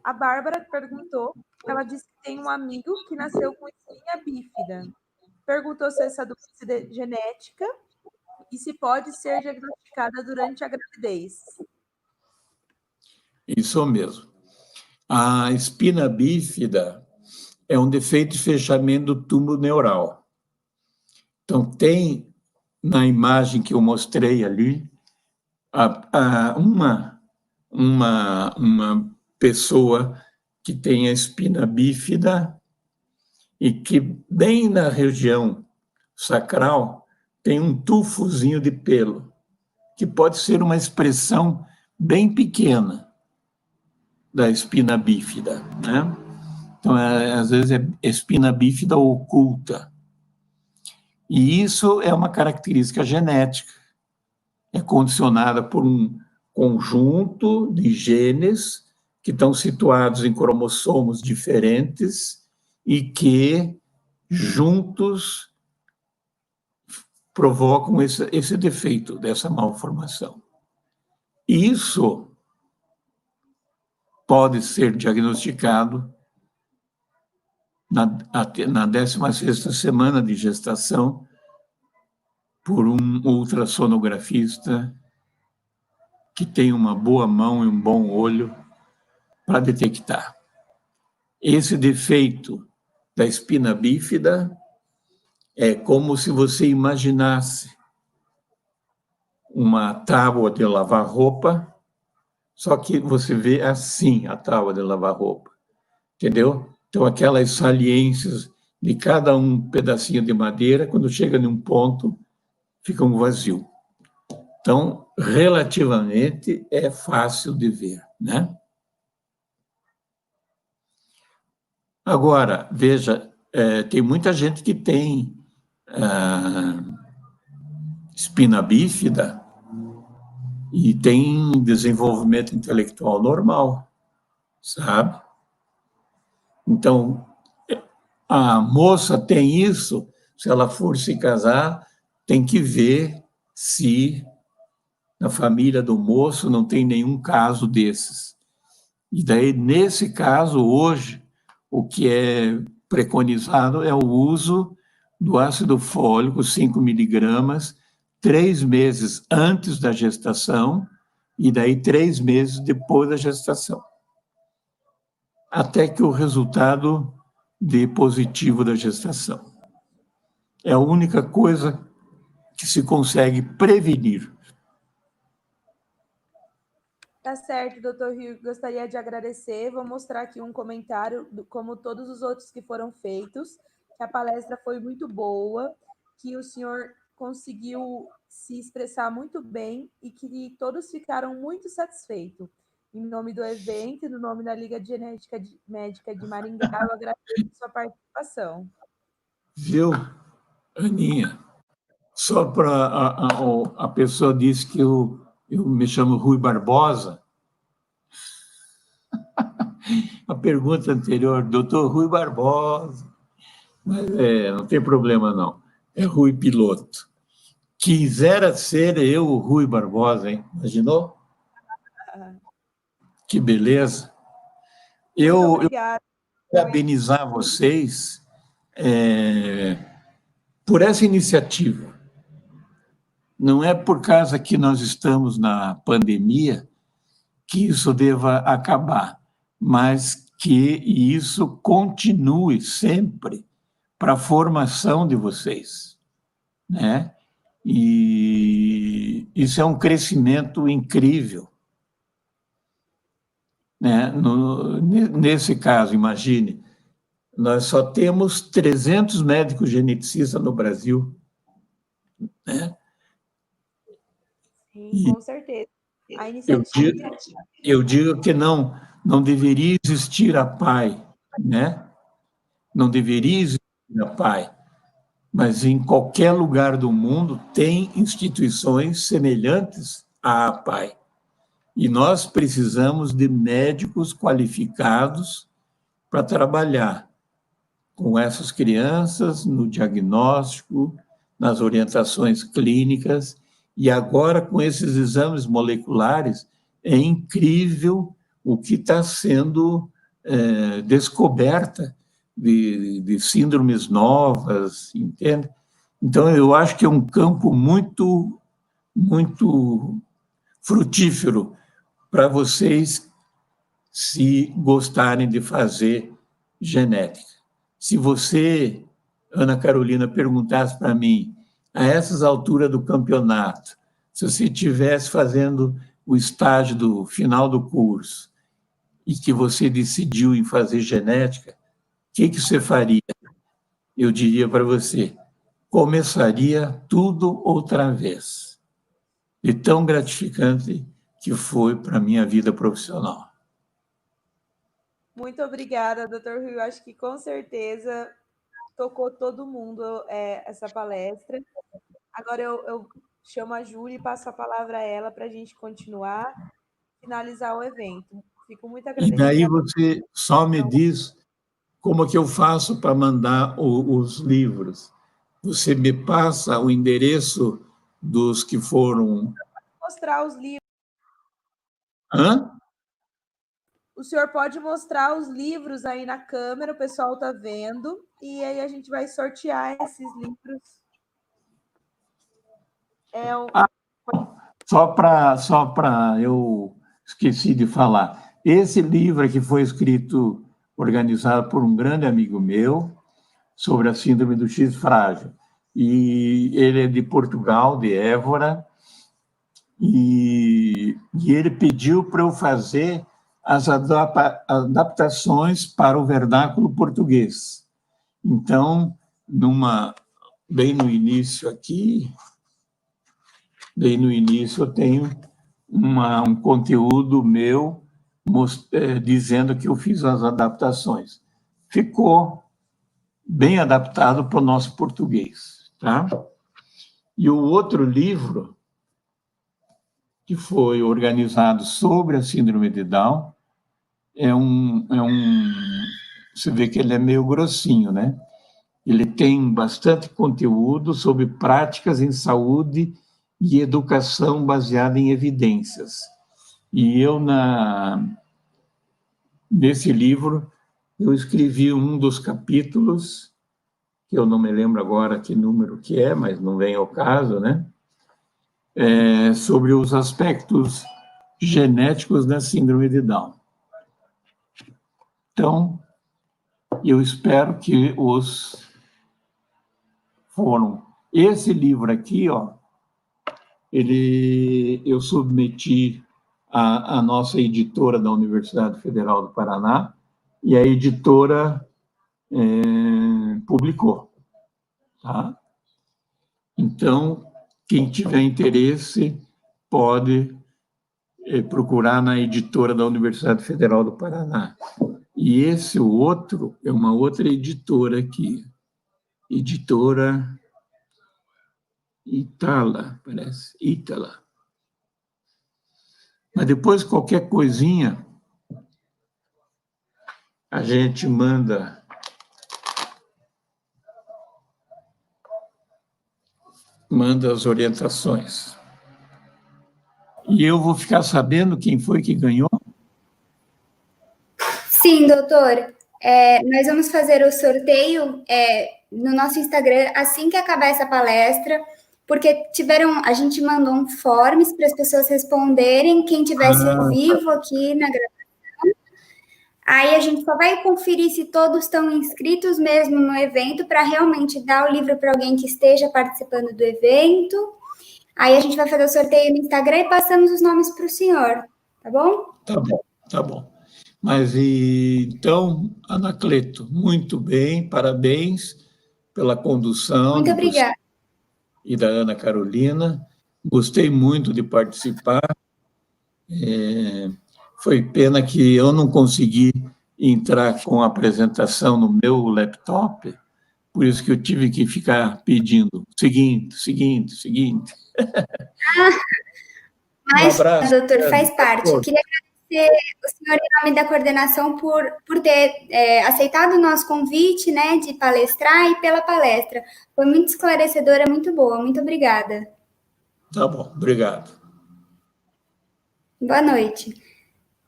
a Bárbara perguntou, ela disse que tem um amigo que nasceu com espinha bífida. Perguntou se essa doença é genética e se pode ser diagnosticada durante a gravidez. Isso mesmo. A espina bífida é um defeito de fechamento do túbulo neural. Então, tem na imagem que eu mostrei ali, uma pessoa que tem a espina bífida e que bem na região sacral tem um tufozinho de pelo, que pode ser uma expressão bem pequena da espina bífida, né? Então, às vezes é espina bífida oculta. E isso é uma característica genética. É condicionada por um conjunto de genes que estão situados em cromossomos diferentes e que, juntos, provocam esse defeito dessa malformação. Isso pode ser diagnosticado na 16ª semana de gestação por um ultrassonografista que tem uma boa mão e um bom olho para detectar. Esse defeito da espina bífida é como se você imaginasse uma tábua de lavar roupa, só que você vê assim a tábua de lavar roupa, entendeu? Então, aquelas saliências de cada um pedacinho de madeira, quando chega em um ponto, fica um vazio. Então, relativamente, é fácil de ver, né? Agora, veja, tem muita gente que tem espina bífida e tem desenvolvimento intelectual normal, sabe? Então, a moça tem isso, se ela for se casar, tem que ver se na família do moço não tem nenhum caso desses. E daí, nesse caso, hoje, o que é preconizado é o uso do ácido fólico, 5 miligramas, 3 meses antes da gestação e daí 3 meses depois da gestação, até que o resultado dê positivo da gestação. É a única coisa que se consegue prevenir. Tá certo, doutor Rio, gostaria de agradecer. Vou mostrar aqui um comentário, como todos os outros que foram feitos, que a palestra foi muito boa, que o senhor conseguiu se expressar muito bem e que todos ficaram muito satisfeitos. Em nome do evento e no nome da Liga de Genética Médica de Maringá, eu agradeço a sua participação. Viu, Aninha? Só para a pessoa disse que eu me chamo Rui Barbosa. A pergunta anterior, doutor Rui Barbosa. Mas não tem problema, não. É Rui Piloto. Quisera ser eu o Rui Barbosa, hein? Imaginou? Que beleza. Eu parabenizar vocês por essa iniciativa. Não é por causa que nós estamos na pandemia que isso deva acabar, mas que isso continue sempre para a formação de vocês, né? E isso é um crescimento incrível, né? Nesse caso, imagine, nós só temos 300 médicos geneticistas no Brasil, né? Sim, com certeza. A iniciativa... Eu digo que não deveria existir a PAI, né? Não deveria existir a PAI, mas em qualquer lugar do mundo tem instituições semelhantes à APAI. E nós precisamos de médicos qualificados para trabalhar com essas crianças no diagnóstico, nas orientações clínicas, e agora com esses exames moleculares, é incrível o que está sendo descoberta de síndromes novas, entende? Então, eu acho que é um campo muito, muito frutífero para vocês se gostarem de fazer genética. Se você, Ana Carolina, perguntasse para mim, a essas alturas do campeonato, se você estivesse fazendo o estágio do final do curso e que você decidiu em fazer genética, o que você faria? Eu diria para você, começaria tudo outra vez. E tão gratificante que foi para a minha vida profissional. Muito obrigada, doutor Rui. Acho que com certeza tocou todo mundo essa palestra. Agora eu chamo a Júlia e passo a palavra a ela para a gente continuar, finalizar o evento. Fico muito agradecida. E daí você só me diz como que eu faço para mandar os livros. Você me passa o endereço dos que foram... Mostrar os livros. Hã? O senhor pode mostrar os livros aí na câmera, o pessoal está vendo, e aí a gente vai sortear esses livros. Só para eu esqueci de falar. Esse livro aqui foi escrito, organizado por um grande amigo meu, sobre a síndrome do X frágil. E ele é de Portugal, de Évora, e ele pediu para eu fazer as adaptações para o vernáculo português. Então, bem no início aqui, eu tenho um conteúdo meu dizendo que eu fiz as adaptações. Ficou bem adaptado para o nosso português, tá? E o outro livro, que foi organizado sobre a síndrome de Down, você vê que ele é meio grossinho, né? Ele tem bastante conteúdo sobre práticas em saúde e educação baseada em evidências. E eu, nesse livro, eu escrevi um dos capítulos, que eu não me lembro agora que número que é, mas não vem ao caso, né? Sobre os aspectos genéticos da síndrome de Down. Então, eu espero que esse livro aqui, ó, eu submeti à nossa editora da Universidade Federal do Paraná, e a editora publicou, tá? Então, quem tiver interesse pode procurar na editora da Universidade Federal do Paraná. E esse outro é uma outra editora aqui, editora Itala, parece, Itala. Mas depois, qualquer coisinha, a gente manda as orientações. E eu vou ficar sabendo quem foi que ganhou? Sim, doutor. Nós vamos fazer o sorteio no nosso Instagram assim que acabar essa palestra, porque a gente mandou um forms para as pessoas responderem, quem tivesse vivo aqui na gravação. Aí a gente só vai conferir se todos estão inscritos mesmo no evento, para realmente dar o livro para alguém que esteja participando do evento. Aí a gente vai fazer o sorteio no Instagram e passamos os nomes para o senhor, tá bom? Tá bom. Mas então, Anacleto, muito bem, parabéns pela condução. Muito obrigada. E da Ana Carolina. Gostei muito de participar. Foi pena que eu não consegui entrar com a apresentação no meu laptop, por isso que eu tive que ficar pedindo seguinte. Mas, Um abraço, doutor, faz parte. Eu queria agradecer o senhor em nome da coordenação por ter aceitado o nosso convite, né, de palestrar e pela palestra. Foi muito esclarecedora, muito boa. Muito obrigada. Tá bom, obrigado. Boa noite.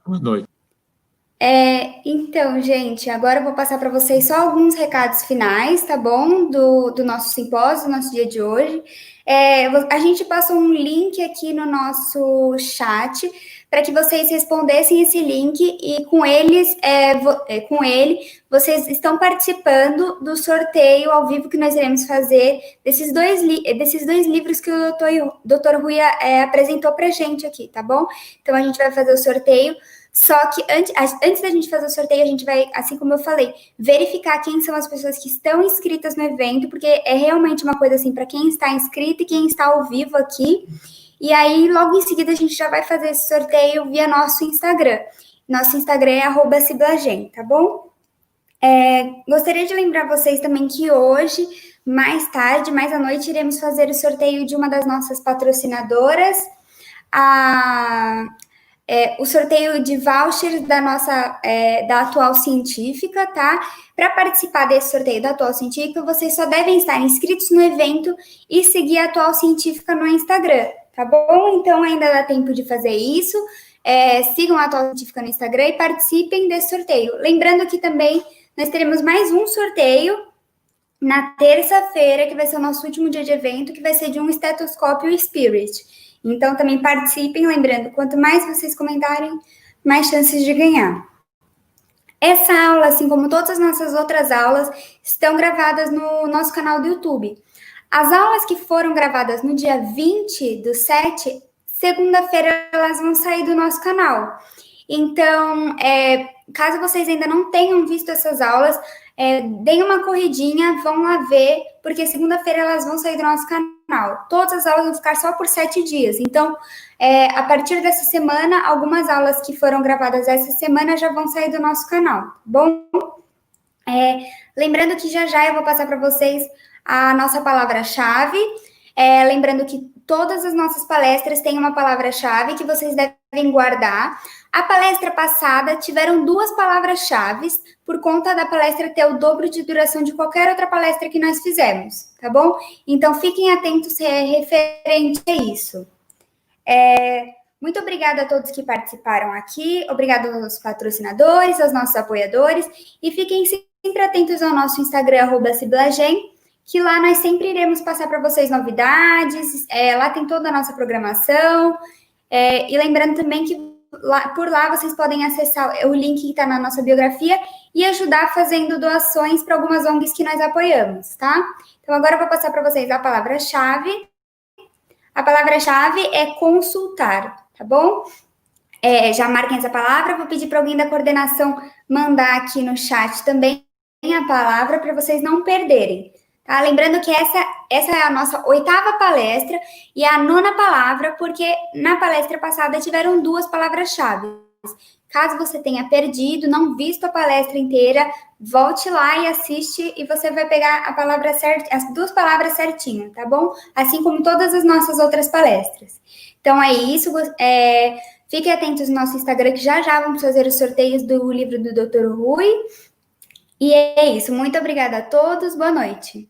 Boa noite. Então, gente, agora eu vou passar para vocês só alguns recados finais, tá bom? Do nosso simpósio, do nosso dia de hoje. A gente passou um link aqui no nosso chat para que vocês respondessem esse link e com ele vocês estão participando do sorteio ao vivo que nós iremos fazer desses dois livros que o doutor Rui apresentou para a gente aqui, tá bom? Então, a gente vai fazer o sorteio. Só que antes da gente fazer o sorteio, a gente vai, assim como eu falei, verificar quem são as pessoas que estão inscritas no evento, porque é realmente uma coisa assim, para quem está inscrito e quem está ao vivo aqui. E aí, logo em seguida, a gente já vai fazer esse sorteio via nosso Instagram. Nosso Instagram é @Ciblagen, tá bom? Gostaria de lembrar vocês também que hoje, mais tarde, mais à noite, iremos fazer o sorteio de uma das nossas patrocinadoras, o sorteio de vouchers da Atual Científica, tá? Para participar desse sorteio da Atual Científica, vocês só devem estar inscritos no evento e seguir a Atual Científica no Instagram, tá bom? Então, ainda dá tempo de fazer isso. Sigam a Atual Científica no Instagram e participem desse sorteio. Lembrando que também nós teremos mais um sorteio na terça-feira, que vai ser o nosso último dia de evento, que vai ser de um estetoscópio Spirit. Então, também participem, lembrando, quanto mais vocês comentarem, mais chances de ganhar. Essa aula, assim como todas as nossas outras aulas, estão gravadas no nosso canal do YouTube. As aulas que foram gravadas no dia 20/7, segunda-feira, elas vão sair do nosso canal. Então, caso vocês ainda não tenham visto essas aulas, deem uma corridinha, vão lá ver, porque segunda-feira elas vão sair do nosso canal. Todas as aulas vão ficar só por 7 dias. Então, a partir dessa semana, algumas aulas que foram gravadas essa semana já vão sair do nosso canal, tá bom? Lembrando que já eu vou passar para vocês a nossa palavra-chave. Lembrando que todas as nossas palestras têm uma palavra-chave que vocês devem guardar. A palestra passada tiveram 2 palavras-chave, por conta da palestra ter o dobro de duração de qualquer outra palestra que nós fizemos, tá bom? Então, fiquem atentos referente a isso. Muito obrigada a todos que participaram aqui, obrigado aos patrocinadores, aos nossos apoiadores, e fiquem sempre atentos ao nosso Instagram, @Ciblagen, que lá nós sempre iremos passar para vocês novidades, lá tem toda a nossa programação, e lembrando também que por lá vocês podem acessar o link que está na nossa biografia e ajudar fazendo doações para algumas ONGs que nós apoiamos, tá? Então, agora eu vou passar para vocês a palavra-chave. A palavra-chave é consultar, tá bom? Já marquem essa palavra, vou pedir para alguém da coordenação mandar aqui no chat também a palavra para vocês não perderem. Tá? Lembrando que essa é a nossa 8ª palestra e a 9ª palavra, porque na palestra passada tiveram 2 palavras-chave. Caso você tenha perdido, não visto a palestra inteira, volte lá e assiste e você vai pegar a palavra certa, as 2 palavras certinho, tá bom? Assim como todas as nossas outras palestras. Então é isso. Fiquem atentos no nosso Instagram, que já vamos fazer os sorteios do livro do Dr. Rui. E é isso. Muito obrigada a todos. Boa noite.